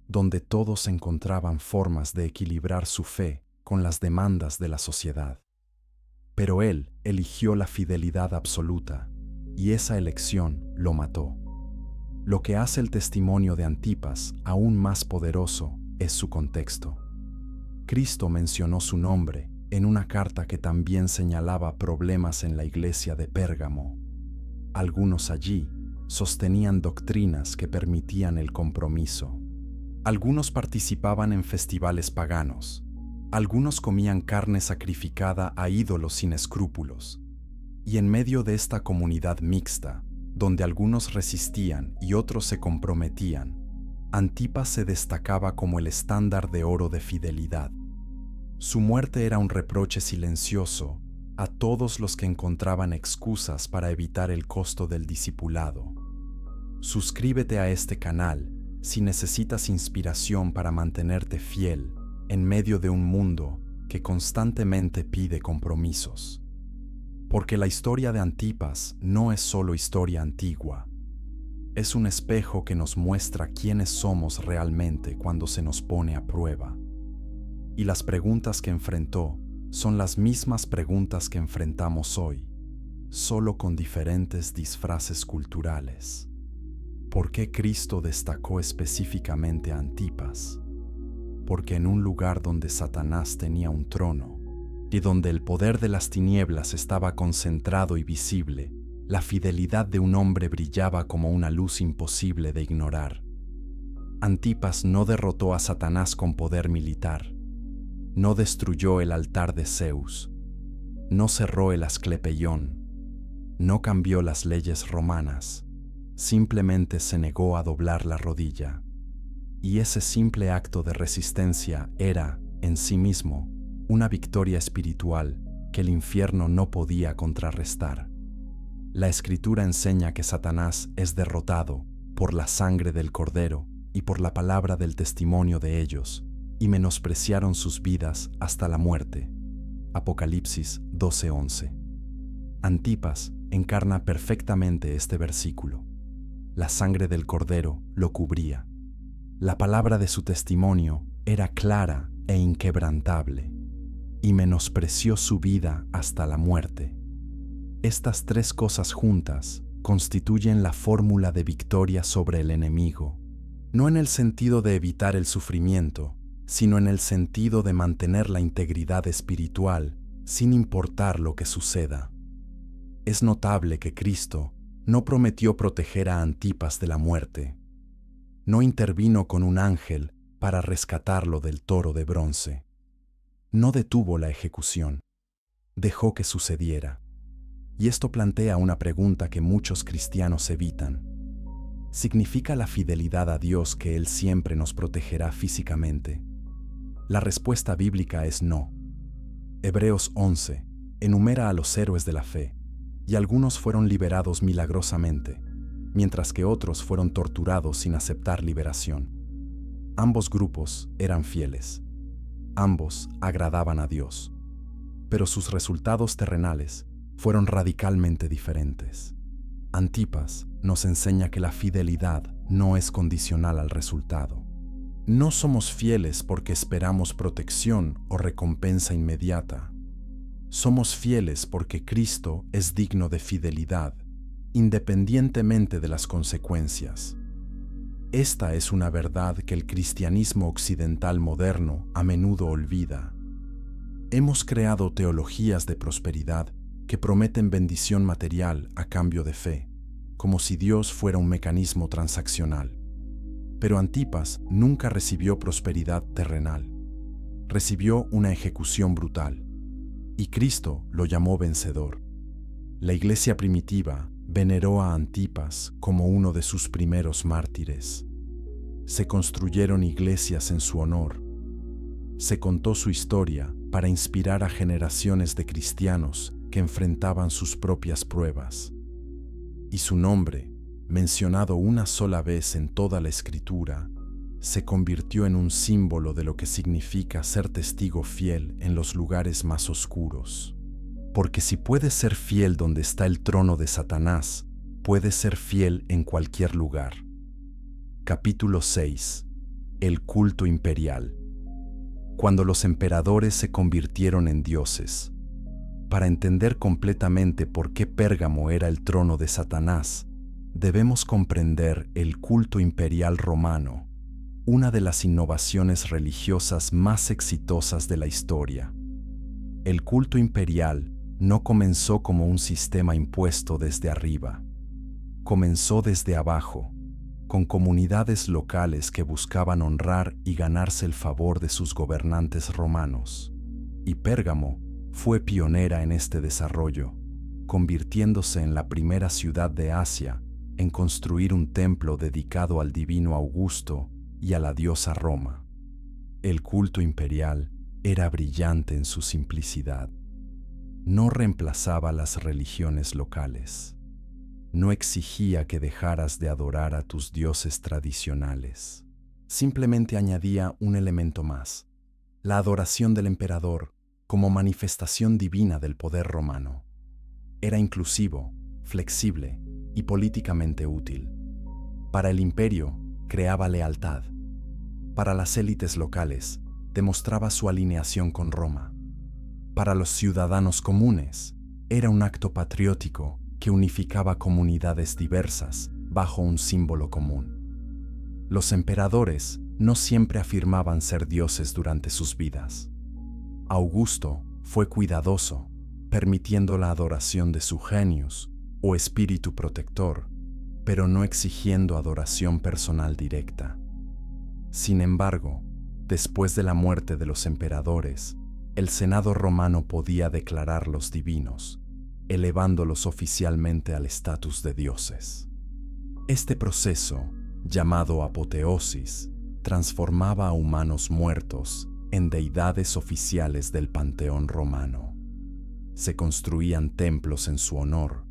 donde todos encontraban formas de equilibrar su fe con las demandas de la sociedad. Pero él eligió la fidelidad absoluta, y esa elección lo mató. Lo que hace el testimonio de Antipas aún más poderoso es su contexto. Cristo mencionó su nombre en una carta que también señalaba problemas en la iglesia de Pérgamo. Algunos allí sostenían doctrinas que permitían el compromiso. Algunos participaban en festivales paganos. Algunos comían carne sacrificada a ídolos sin escrúpulos. Y en medio de esta comunidad mixta, donde algunos resistían y otros se comprometían, Antipas se destacaba como el estándar de oro de fidelidad. Su muerte era un reproche silencioso a todos los que encontraban excusas para evitar el costo del discipulado. Suscríbete a este canal si necesitas inspiración para mantenerte fiel en medio de un mundo que constantemente pide compromisos. Porque la historia de Antipas no es solo historia antigua. Es un espejo que nos muestra quiénes somos realmente cuando se nos pone a prueba. Y las preguntas que enfrentó son las mismas preguntas que enfrentamos hoy, solo con diferentes disfraces culturales. ¿Por qué Cristo destacó específicamente a Antipas? Porque en un lugar donde Satanás tenía un trono y donde el poder de las tinieblas estaba concentrado y visible, la fidelidad de un hombre brillaba como una luz imposible de ignorar. Antipas no derrotó a Satanás con poder militar, no destruyó el altar de Zeus, no cerró el Asclepeión, no cambió las leyes romanas, simplemente se negó a doblar la rodilla. Y ese simple acto de resistencia era, en sí mismo, una victoria espiritual que el infierno no podía contrarrestar. La Escritura enseña que Satanás es derrotado por la sangre del Cordero y por la palabra del testimonio de ellos, y menospreciaron sus vidas hasta la muerte. Apocalipsis 12:11. Antipas encarna perfectamente este versículo. La sangre del Cordero lo cubría. La palabra de su testimonio era clara e inquebrantable, y menospreció su vida hasta la muerte. Estas tres cosas juntas constituyen la fórmula de victoria sobre el enemigo, no en el sentido de evitar el sufrimiento, sino en el sentido de mantener la integridad espiritual sin importar lo que suceda. Es notable que Cristo No prometió proteger a Antipas de la muerte. No intervino con un ángel para rescatarlo del toro de bronce. No detuvo la ejecución. Dejó que sucediera. Y esto plantea una pregunta que muchos cristianos evitan. ¿Significa la fidelidad a Dios que Él siempre nos protegerá físicamente? La respuesta bíblica es no. Hebreos 11 enumera a los héroes de la fe, y algunos fueron liberados milagrosamente, mientras que otros fueron torturados sin aceptar liberación. Ambos grupos eran fieles. Ambos agradaban a Dios, pero sus resultados terrenales fueron radicalmente diferentes. Antipas nos enseña que la fidelidad no es condicional al resultado. No somos fieles porque esperamos protección o recompensa inmediata. Somos fieles porque Cristo es digno de fidelidad, independientemente de las consecuencias. Esta es una verdad que el cristianismo occidental moderno a menudo olvida. Hemos creado teologías de prosperidad que prometen bendición material a cambio de fe, como si Dios fuera un mecanismo transaccional. Pero Antipas nunca recibió prosperidad terrenal. Recibió una ejecución brutal, y Cristo lo llamó vencedor. La iglesia primitiva veneró a Antipas como uno de sus primeros mártires. Se construyeron iglesias en su honor. Se contó su historia para inspirar a generaciones de cristianos que enfrentaban sus propias pruebas. Y su nombre, mencionado una sola vez en toda la Escritura, se convirtió en un símbolo de lo que significa ser testigo fiel en los lugares más oscuros. Porque si puedes ser fiel donde está el trono de Satanás, puedes ser fiel en cualquier lugar. Capítulo 6. El culto imperial. Cuando los emperadores se convirtieron en dioses. Para entender completamente por qué Pérgamo era el trono de Satanás, debemos comprender el culto imperial romano, una de las innovaciones religiosas más exitosas de la historia. El culto imperial no comenzó como un sistema impuesto desde arriba. Comenzó desde abajo, con comunidades locales que buscaban honrar y ganarse el favor de sus gobernantes romanos. Y Pérgamo fue pionera en este desarrollo, convirtiéndose en la primera ciudad de Asia en construir un templo dedicado al divino Augusto y a la diosa Roma. El culto imperial era brillante en su simplicidad. No reemplazaba las religiones locales. No exigía que dejaras de adorar a tus dioses tradicionales. Simplemente añadía un elemento más: la adoración del emperador como manifestación divina del poder romano. Era inclusivo, flexible y políticamente útil. Para el imperio, creaba lealtad. Para las élites locales, demostraba su alineación con Roma. Para los ciudadanos comunes, era un acto patriótico que unificaba comunidades diversas bajo un símbolo común. Los emperadores no siempre afirmaban ser dioses durante sus vidas. Augusto fue cuidadoso, permitiendo la adoración de su genius o espíritu protector, pero no exigiendo adoración personal directa. Sin embargo, después de la muerte de los emperadores, el Senado romano podía declararlos divinos, elevándolos oficialmente al estatus de dioses. Este proceso, llamado apoteosis, transformaba a humanos muertos en deidades oficiales del panteón romano. Se construían templos en su honor,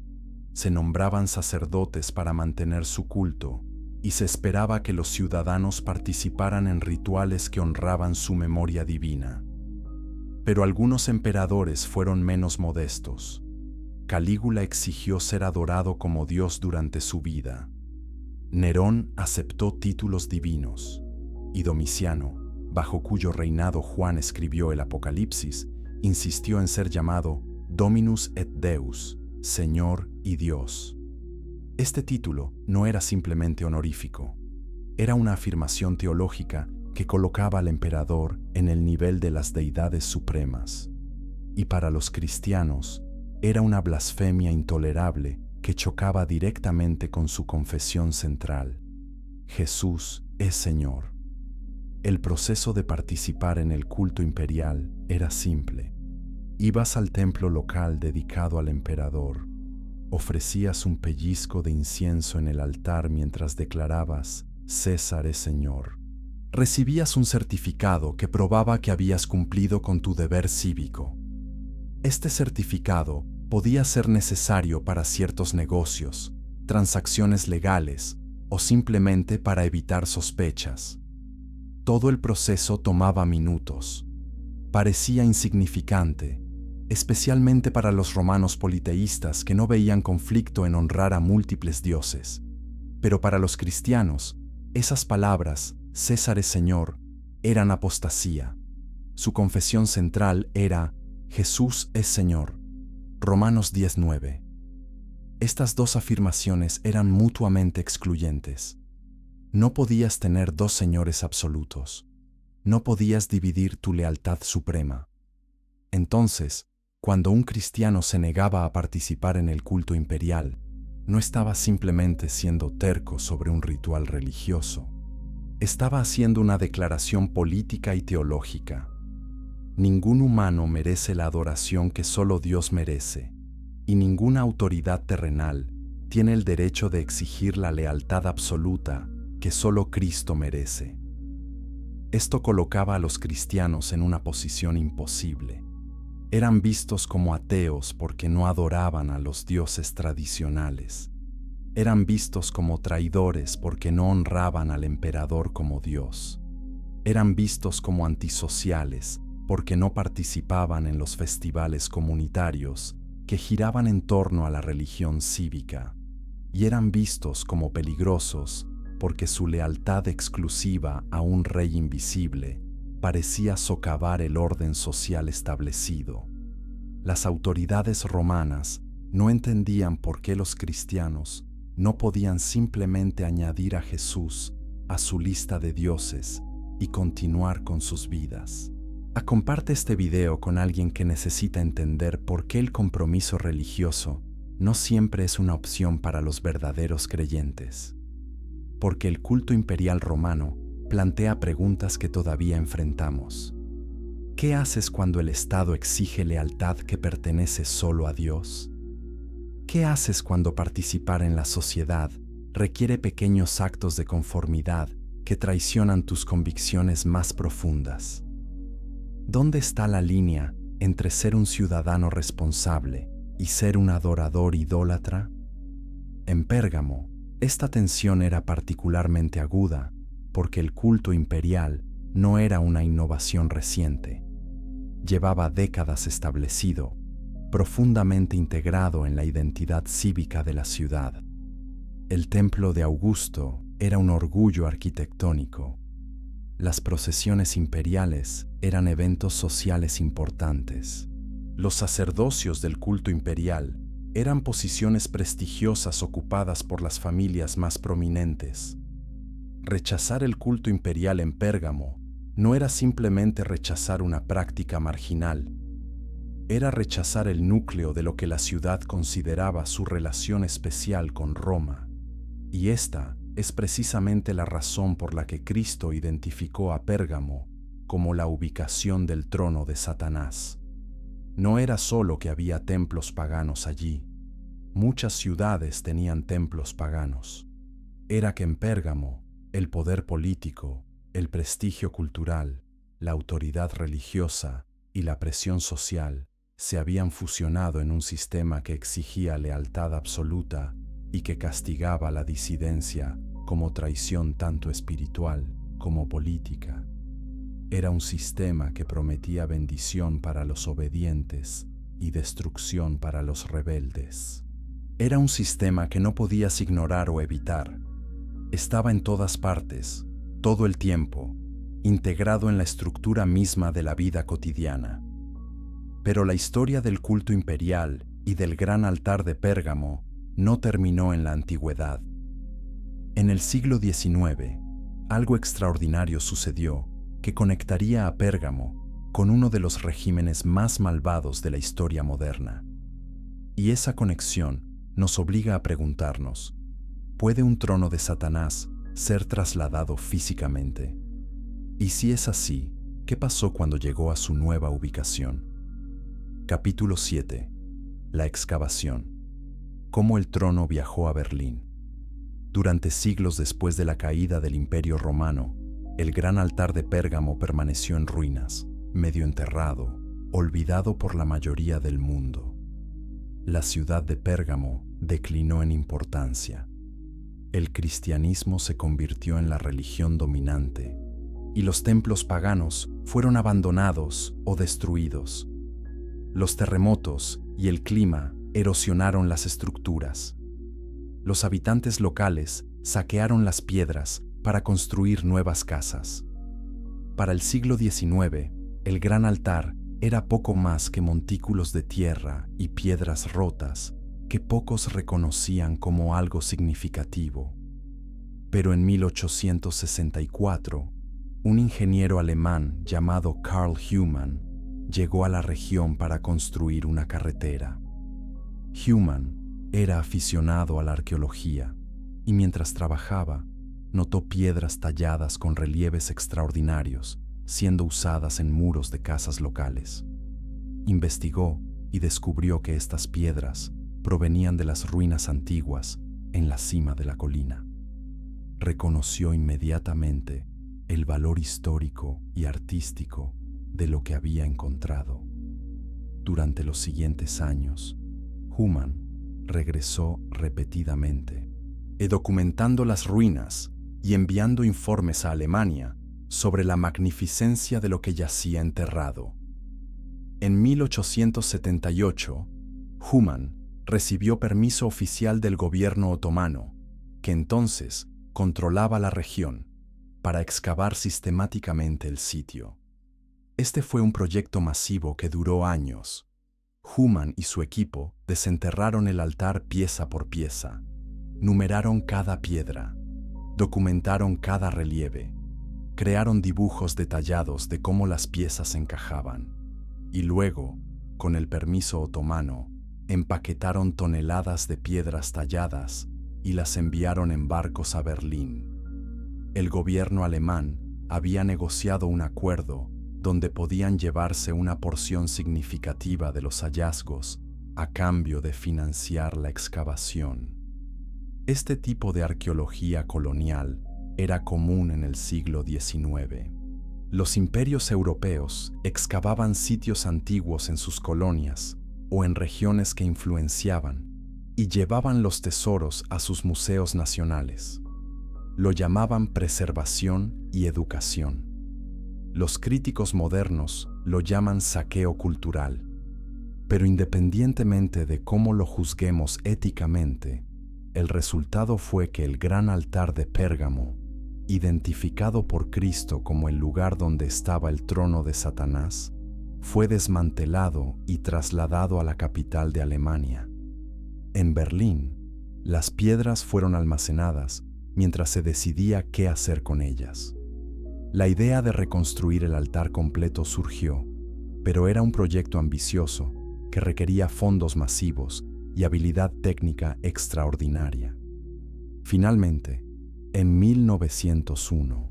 se nombraban sacerdotes para mantener su culto, y se esperaba que los ciudadanos participaran en rituales que honraban su memoria divina. Pero algunos emperadores fueron menos modestos. Calígula exigió ser adorado como Dios durante su vida. Nerón aceptó títulos divinos, y Domiciano, bajo cuyo reinado Juan escribió el Apocalipsis, insistió en ser llamado Dominus et Deus, Señor y Dios. Este título no era simplemente honorífico, era una afirmación teológica que colocaba al emperador en el nivel de las deidades supremas. Y para los cristianos, era una blasfemia intolerable que chocaba directamente con su confesión central: Jesús es Señor. El proceso de participar en el culto imperial era simple. Ibas al templo local dedicado al emperador, ofrecías un pellizco de incienso en el altar mientras declarabas: César es Señor. Recibías un certificado que probaba que habías cumplido con tu deber cívico. Este certificado podía ser necesario para ciertos negocios, transacciones legales o simplemente para evitar sospechas. Todo el proceso tomaba minutos. Parecía insignificante, especialmente para los romanos politeístas que no veían conflicto en honrar a múltiples dioses. Pero para los cristianos, esas palabras, César es Señor, eran apostasía. Su confesión central era: Jesús es Señor. Romanos 10:9. Estas dos afirmaciones eran mutuamente excluyentes. No podías tener dos señores absolutos. No podías dividir tu lealtad suprema. Entonces, cuando un cristiano se negaba a participar en el culto imperial, no estaba simplemente siendo terco sobre un ritual religioso. Estaba haciendo una declaración política y teológica. Ningún humano merece la adoración que solo Dios merece, y ninguna autoridad terrenal tiene el derecho de exigir la lealtad absoluta que solo Cristo merece. Esto colocaba a los cristianos en una posición imposible. Eran vistos como ateos porque no adoraban a los dioses tradicionales. Eran vistos como traidores porque no honraban al emperador como Dios. Eran vistos como antisociales porque no participaban en los festivales comunitarios que giraban en torno a la religión cívica. Y eran vistos como peligrosos porque su lealtad exclusiva a un rey invisible parecía socavar el orden social establecido. Las autoridades romanas no entendían por qué los cristianos no podían simplemente añadir a Jesús a su lista de dioses y continuar con sus vidas. Comparte este video con alguien que necesita entender por qué el compromiso religioso no siempre es una opción para los verdaderos creyentes. Porque el culto imperial romano plantea preguntas que todavía enfrentamos. ¿Qué haces cuando el Estado exige lealtad que pertenece solo a Dios? ¿Qué haces cuando participar en la sociedad requiere pequeños actos de conformidad que traicionan tus convicciones más profundas? ¿Dónde está la línea entre ser un ciudadano responsable y ser un adorador idólatra? En Pérgamo, esta tensión era particularmente aguda porque el culto imperial no era una innovación reciente. Llevaba décadas establecido, profundamente integrado en la identidad cívica de la ciudad. El templo de Augusto era un orgullo arquitectónico. Las procesiones imperiales eran eventos sociales importantes. Los sacerdocios del culto imperial eran posiciones prestigiosas ocupadas por las familias más prominentes. Rechazar el culto imperial en Pérgamo no era simplemente rechazar una práctica marginal, era rechazar el núcleo de lo que la ciudad consideraba su relación especial con Roma. Y esta es precisamente la razón por la que Cristo identificó a Pérgamo como la ubicación del trono de Satanás. No era solo que había templos paganos allí. Muchas ciudades tenían templos paganos. Era que en Pérgamo, el poder político, el prestigio cultural, la autoridad religiosa y la presión social se habían fusionado en un sistema que exigía lealtad absoluta y que castigaba la disidencia como traición tanto espiritual como política. Era un sistema que prometía bendición para los obedientes y destrucción para los rebeldes. Era un sistema que no podías ignorar o evitar. Estaba en todas partes, todo el tiempo, integrado en la estructura misma de la vida cotidiana. Pero la historia del culto imperial y del gran altar de Pérgamo no terminó en la antigüedad. En el siglo XIX, algo extraordinario sucedió que conectaría a Pérgamo con uno de los regímenes más malvados de la historia moderna. Y esa conexión nos obliga a preguntarnos, ¿puede un trono de Satanás ser trasladado físicamente? Y si es así, ¿qué pasó cuando llegó a su nueva ubicación? Capítulo 7. La excavación. Cómo el trono viajó a Berlín. Durante siglos después de la caída del Imperio Romano, el gran altar de Pérgamo permaneció en ruinas, medio enterrado, olvidado por la mayoría del mundo. La ciudad de Pérgamo declinó en importancia. El cristianismo se convirtió en la religión dominante, y los templos paganos fueron abandonados o destruidos. Los terremotos y el clima erosionaron las estructuras. Los habitantes locales saquearon las piedras para construir nuevas casas. Para el siglo XIX, el gran altar era poco más que montículos de tierra y piedras rotas que pocos reconocían como algo significativo. Pero en 1864, un ingeniero alemán llamado Karl Humann llegó a la región para construir una carretera. Humann era aficionado a la arqueología y mientras trabajaba, notó piedras talladas con relieves extraordinarios siendo usadas en muros de casas locales. Investigó y descubrió que estas piedras provenían de las ruinas antiguas en la cima de la colina. Reconoció inmediatamente el valor histórico y artístico de lo que había encontrado. Durante los siguientes años, Humann regresó repetidamente, documentando las ruinas y enviando informes a Alemania sobre la magnificencia de lo que yacía enterrado. En 1878, Humann recibió permiso oficial del gobierno otomano, que entonces controlaba la región, para excavar sistemáticamente el sitio. Este fue un proyecto masivo que duró años. Humann y su equipo desenterraron el altar pieza por pieza, numeraron cada piedra, documentaron cada relieve, crearon dibujos detallados de cómo las piezas encajaban, y luego, con el permiso otomano, empaquetaron toneladas de piedras talladas y las enviaron en barcos a Berlín. El gobierno alemán había negociado un acuerdo donde podían llevarse una porción significativa de los hallazgos a cambio de financiar la excavación. Este tipo de arqueología colonial era común en el siglo XIX. Los imperios europeos excavaban sitios antiguos en sus colonias o en regiones que influenciaban y llevaban los tesoros a sus museos nacionales. Lo llamaban preservación y educación. Los críticos modernos lo llaman saqueo cultural. Pero independientemente de cómo lo juzguemos éticamente, el resultado fue que el gran altar de Pérgamo, identificado por Cristo como el lugar donde estaba el trono de Satanás, fue desmantelado y trasladado a la capital de Alemania. En Berlín, las piedras fueron almacenadas mientras se decidía qué hacer con ellas. La idea de reconstruir el altar completo surgió, pero era un proyecto ambicioso que requería fondos masivos y habilidad técnica extraordinaria. Finalmente, en 1901,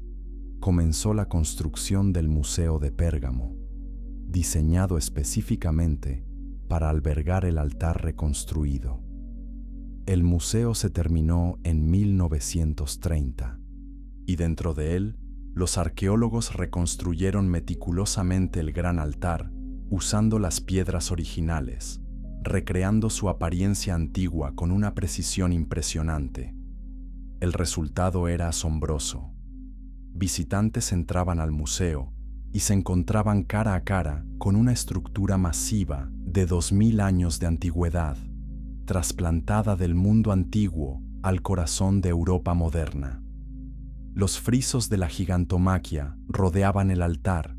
comenzó la construcción del Museo de Pérgamo, diseñado específicamente para albergar el altar reconstruido. El museo se terminó en 1930, y dentro de él, los arqueólogos reconstruyeron meticulosamente el gran altar usando las piedras originales, recreando su apariencia antigua con una precisión impresionante. El resultado era asombroso. Visitantes entraban al museo y se encontraban cara a cara con una estructura masiva de 2000 años de antigüedad, trasplantada del mundo antiguo al corazón de Europa moderna. Los frisos de la gigantomaquia rodeaban el altar,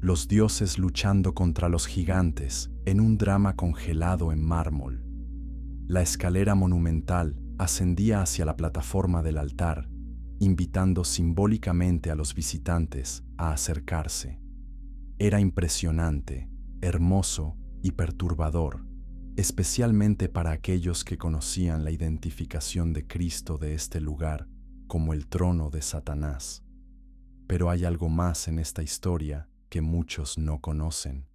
los dioses luchando contra los gigantes en un drama congelado en mármol. La escalera monumental ascendía hacia la plataforma del altar, invitando simbólicamente a los visitantes a acercarse. Era impresionante, hermoso y perturbador, especialmente para aquellos que conocían la identificación de Cristo de este lugar como el trono de Satanás. Pero hay algo más en esta historia que muchos no conocen.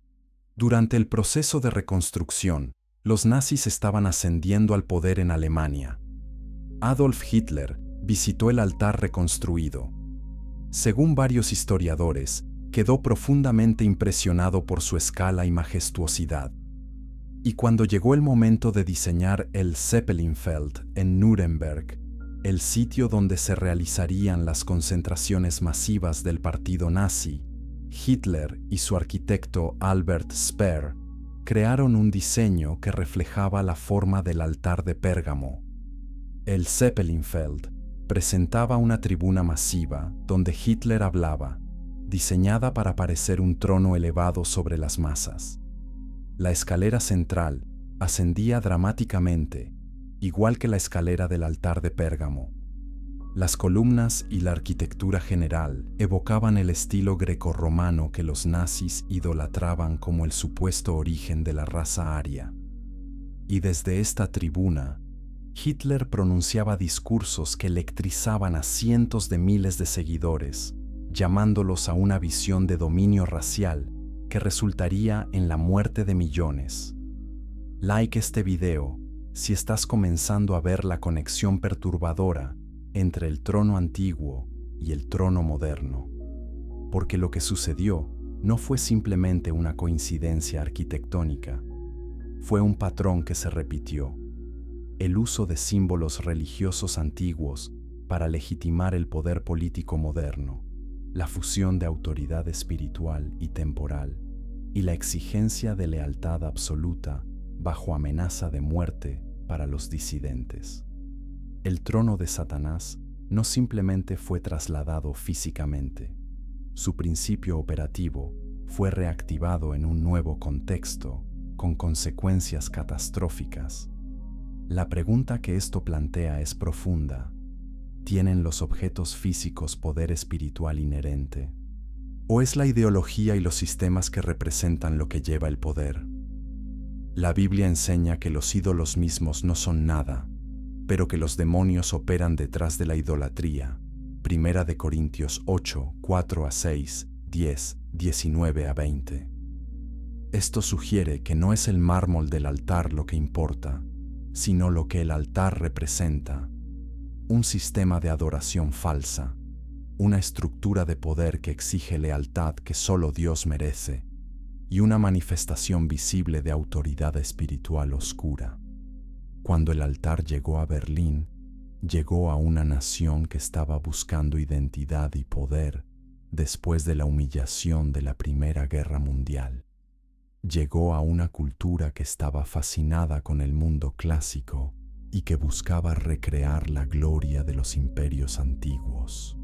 Durante el proceso de reconstrucción, los nazis estaban ascendiendo al poder en Alemania. Adolf Hitler visitó el altar reconstruido. Según varios historiadores, quedó profundamente impresionado por su escala y majestuosidad. Y cuando llegó el momento de diseñar el Zeppelinfeld en Nuremberg, el sitio donde se realizarían las concentraciones masivas del partido nazi, Hitler y su arquitecto Albert Speer crearon un diseño que reflejaba la forma del altar de Pérgamo. El Zeppelinfeld presentaba una tribuna masiva donde Hitler hablaba, diseñada para parecer un trono elevado sobre las masas. La escalera central ascendía dramáticamente, igual que la escalera del altar de Pérgamo. Las columnas y la arquitectura general evocaban el estilo grecorromano que los nazis idolatraban como el supuesto origen de la raza aria. Y desde esta tribuna, Hitler pronunciaba discursos que electrizaban a cientos de miles de seguidores, llamándolos a una visión de dominio racial que resultaría en la muerte de millones. Like este video si estás comenzando a ver la conexión perturbadora entre el trono antiguo y el trono moderno. Porque lo que sucedió no fue simplemente una coincidencia arquitectónica, fue un patrón que se repitió: el uso de símbolos religiosos antiguos para legitimar el poder político moderno, la fusión de autoridad espiritual y temporal, y la exigencia de lealtad absoluta bajo amenaza de muerte para los disidentes. El trono de Satanás no simplemente fue trasladado físicamente, su principio operativo fue reactivado en un nuevo contexto con consecuencias catastróficas. La pregunta que esto plantea es profunda. ¿Tienen los objetos físicos poder espiritual inherente? ¿O es la ideología y los sistemas que representan lo que lleva el poder? La Biblia enseña que los ídolos mismos no son nada, pero que los demonios operan detrás de la idolatría. 1 Corintios 8, 4-6, 10, 19-20. Esto sugiere que no es el mármol del altar lo que importa, sino lo que el altar representa: un sistema de adoración falsa, una estructura de poder que exige lealtad que solo Dios merece, y una manifestación visible de autoridad espiritual oscura. Cuando el altar llegó a Berlín, llegó a una nación que estaba buscando identidad y poder después de la humillación de la Primera Guerra Mundial. Llegó a una cultura que estaba fascinada con el mundo clásico y que buscaba recrear la gloria de los imperios antiguos.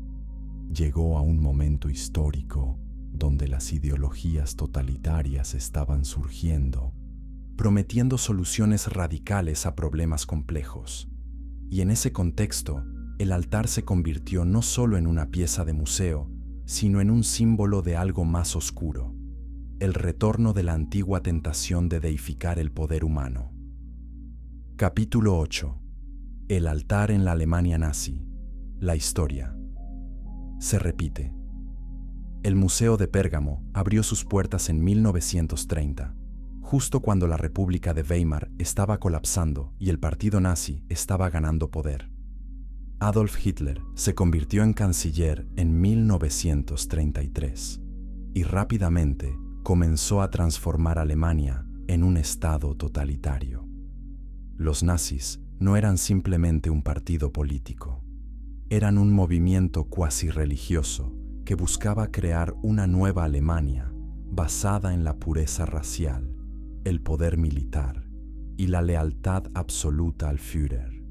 Llegó a un momento histórico donde las ideologías totalitarias estaban surgiendo, prometiendo soluciones radicales a problemas complejos. Y en ese contexto, el altar se convirtió no solo en una pieza de museo, sino en un símbolo de algo más oscuro: el retorno de la antigua tentación de deificar el poder humano. Capítulo 8. El altar en la Alemania nazi. La historia se repite. El Museo de Pérgamo abrió sus puertas en 1930, justo cuando la República de Weimar estaba colapsando y el partido nazi estaba ganando poder. Adolf Hitler se convirtió en canciller en 1933 y rápidamente comenzó a transformar Alemania en un estado totalitario. Los nazis no eran simplemente un partido político, eran un movimiento cuasi religioso que buscaba crear una nueva Alemania basada en la pureza racial, el poder militar y la lealtad absoluta al Führer.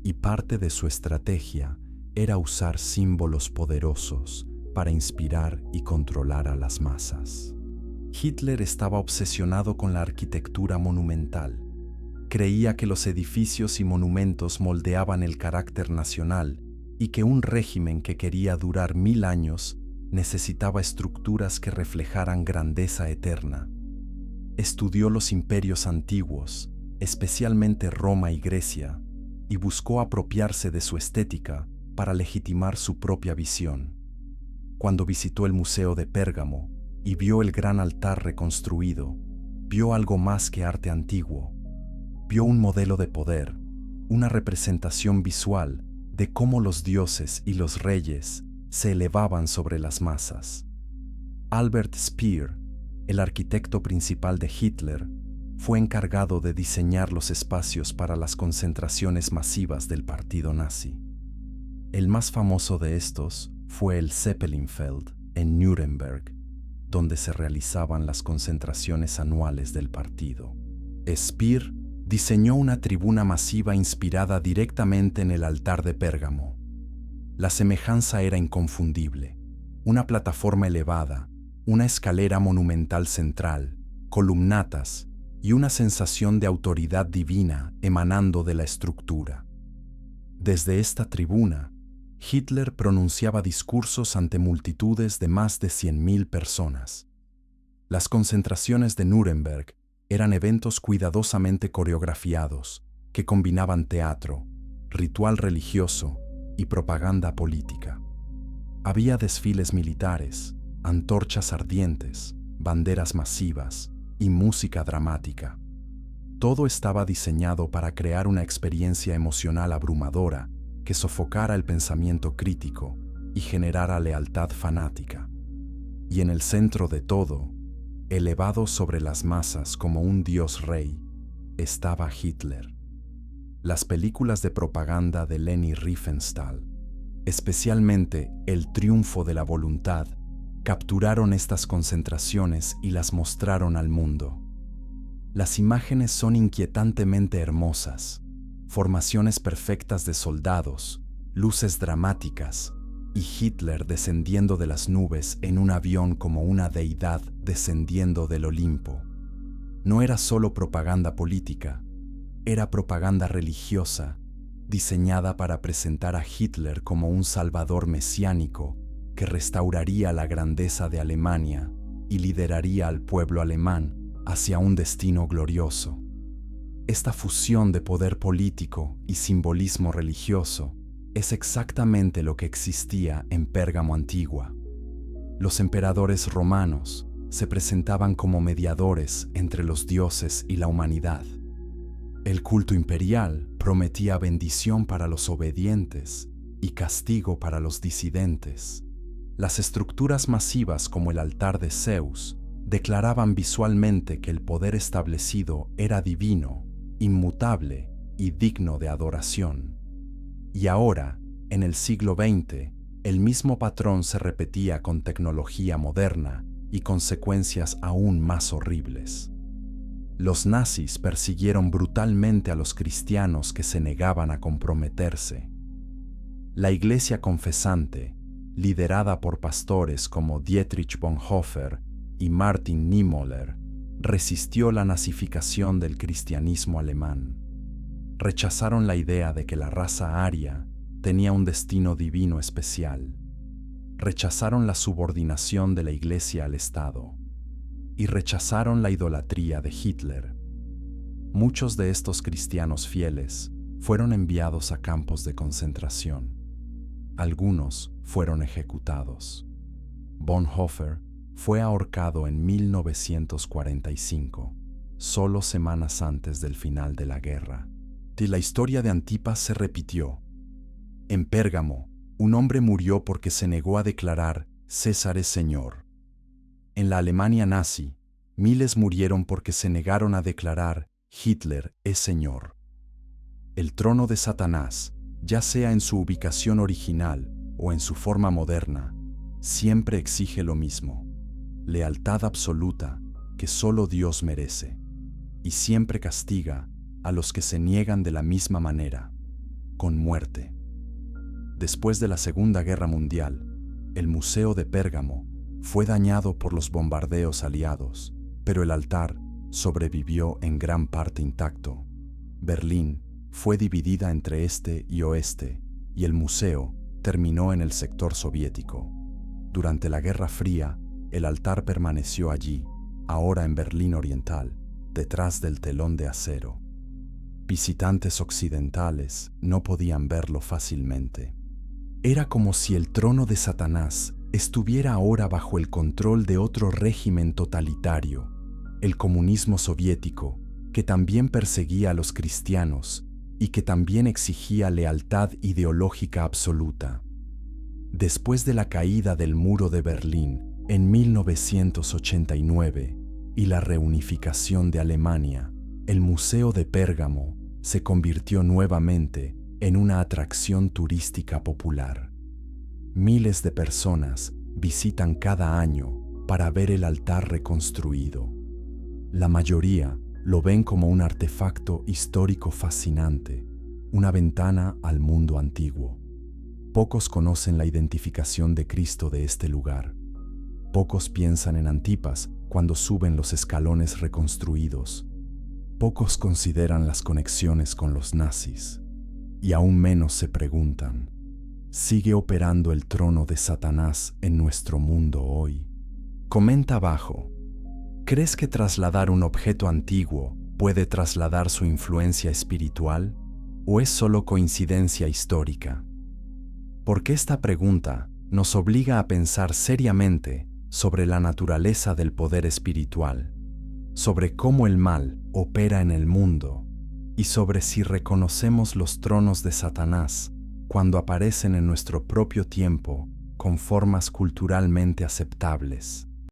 Y parte de su estrategia era usar símbolos poderosos para inspirar y controlar a las masas. Hitler estaba obsesionado con la arquitectura monumental. Creía que los edificios y monumentos moldeaban el carácter nacional y que un régimen que quería durar 1000 años necesitaba estructuras que reflejaran grandeza eterna. Estudió los imperios antiguos especialmente Roma y Grecia, y buscó apropiarse de su estética para legitimar su propia visión. Cuando visitó el Museo de Pérgamo y vio el gran altar reconstruido, vio algo más que arte antiguo. Vio un modelo de poder, una representación visual de cómo los dioses y los reyes se elevaban sobre las masas. Albert Speer, el arquitecto principal de Hitler, fue encargado de diseñar los espacios para las concentraciones masivas del partido nazi. El más famoso de estos fue el Zeppelinfeld, en Nuremberg, donde se realizaban las concentraciones anuales del partido. Speer diseñó una tribuna masiva inspirada directamente en el altar de Pérgamo. La semejanza era inconfundible: una plataforma elevada, una escalera monumental central, columnatas y una sensación de autoridad divina emanando de la estructura. Desde esta tribuna, Hitler pronunciaba discursos ante multitudes de más de 100.000 personas. Las concentraciones de Nuremberg eran eventos cuidadosamente coreografiados que combinaban teatro, ritual religioso y propaganda política. Había desfiles militares, antorchas ardientes, banderas masivas y música dramática. Todo estaba diseñado para crear una experiencia emocional abrumadora que sofocara el pensamiento crítico y generara lealtad fanática. Y en el centro de todo, elevado sobre las masas como un dios rey, estaba Hitler. Las películas de propaganda de Leni Riefenstahl, especialmente El triunfo de la voluntad, capturaron estas concentraciones y las mostraron al mundo. Las imágenes son inquietantemente hermosas: formaciones perfectas de soldados, luces dramáticas, y Hitler descendiendo de las nubes en un avión como una deidad descendiendo del Olimpo. No era solo propaganda política, era propaganda religiosa, diseñada para presentar a Hitler como un salvador mesiánico que restauraría la grandeza de Alemania y lideraría al pueblo alemán hacia un destino glorioso. Esta fusión de poder político y simbolismo religioso es exactamente lo que existía en Pérgamo Antigua. Los emperadores romanos se presentaban como mediadores entre los dioses y la humanidad. El culto imperial prometía bendición para los obedientes y castigo para los disidentes. Las estructuras masivas como el altar de Zeus declaraban visualmente que el poder establecido era divino, inmutable y digno de adoración. Y ahora, en el siglo XX, el mismo patrón se repetía con tecnología moderna y consecuencias aún más horribles. Los nazis persiguieron brutalmente a los cristianos que se negaban a comprometerse. La Iglesia confesante, liderada por pastores como Dietrich Bonhoeffer y Martin Niemöller, resistió la nazificación del cristianismo alemán. Rechazaron la idea de que la raza aria tenía un destino divino especial. Rechazaron la subordinación de la Iglesia al Estado. Y rechazaron la idolatría de Hitler. Muchos de estos cristianos fieles fueron enviados a campos de concentración. Algunos fueron ejecutados. Bonhoeffer fue ahorcado en 1945, solo semanas antes del final de la guerra. Y la historia de Antipas se repitió. En Pérgamo, un hombre murió porque se negó a declarar César es Señor. En la Alemania nazi, miles murieron porque se negaron a declarar Hitler es Señor. El trono de Satanás, ya sea en su ubicación original o en su forma moderna, siempre exige lo mismo: lealtad absoluta que solo Dios merece, y siempre castiga a los que se niegan de la misma manera, con muerte. Después de la Segunda Guerra Mundial, el Museo de Pérgamo fue dañado por los bombardeos aliados, pero el altar sobrevivió en gran parte intacto. Berlín fue dividida entre este y oeste, y el museo terminó en el sector soviético. Durante la Guerra Fría, el altar permaneció allí, ahora en Berlín Oriental, detrás del telón de acero. Visitantes occidentales no podían verlo fácilmente. Era como si el trono de Satanás estuviera ahora bajo el control de otro régimen totalitario, el comunismo soviético, que también perseguía a los cristianos y que también exigía lealtad ideológica absoluta. Después de la caída del muro de Berlín en 1989 y la reunificación de Alemania, el Museo de Pérgamo se convirtió nuevamente en una atracción turística popular. Miles de personas visitan cada año para ver el altar reconstruido. La mayoría lo ven como un artefacto histórico fascinante, una ventana al mundo antiguo. Pocos conocen la identificación de Cristo de este lugar. Pocos piensan en Antipas cuando suben los escalones reconstruidos. Pocos consideran las conexiones con los nazis. Y aún menos se preguntan, ¿sigue operando el trono de Satanás en nuestro mundo hoy? Comenta abajo. ¿Crees que trasladar un objeto antiguo puede trasladar su influencia espiritual? ¿O es solo coincidencia histórica? Porque esta pregunta nos obliga a pensar seriamente sobre la naturaleza del poder espiritual, sobre cómo el mal opera en el mundo y sobre si reconocemos los tronos de Satanás cuando aparecen en nuestro propio tiempo con formas culturalmente aceptables.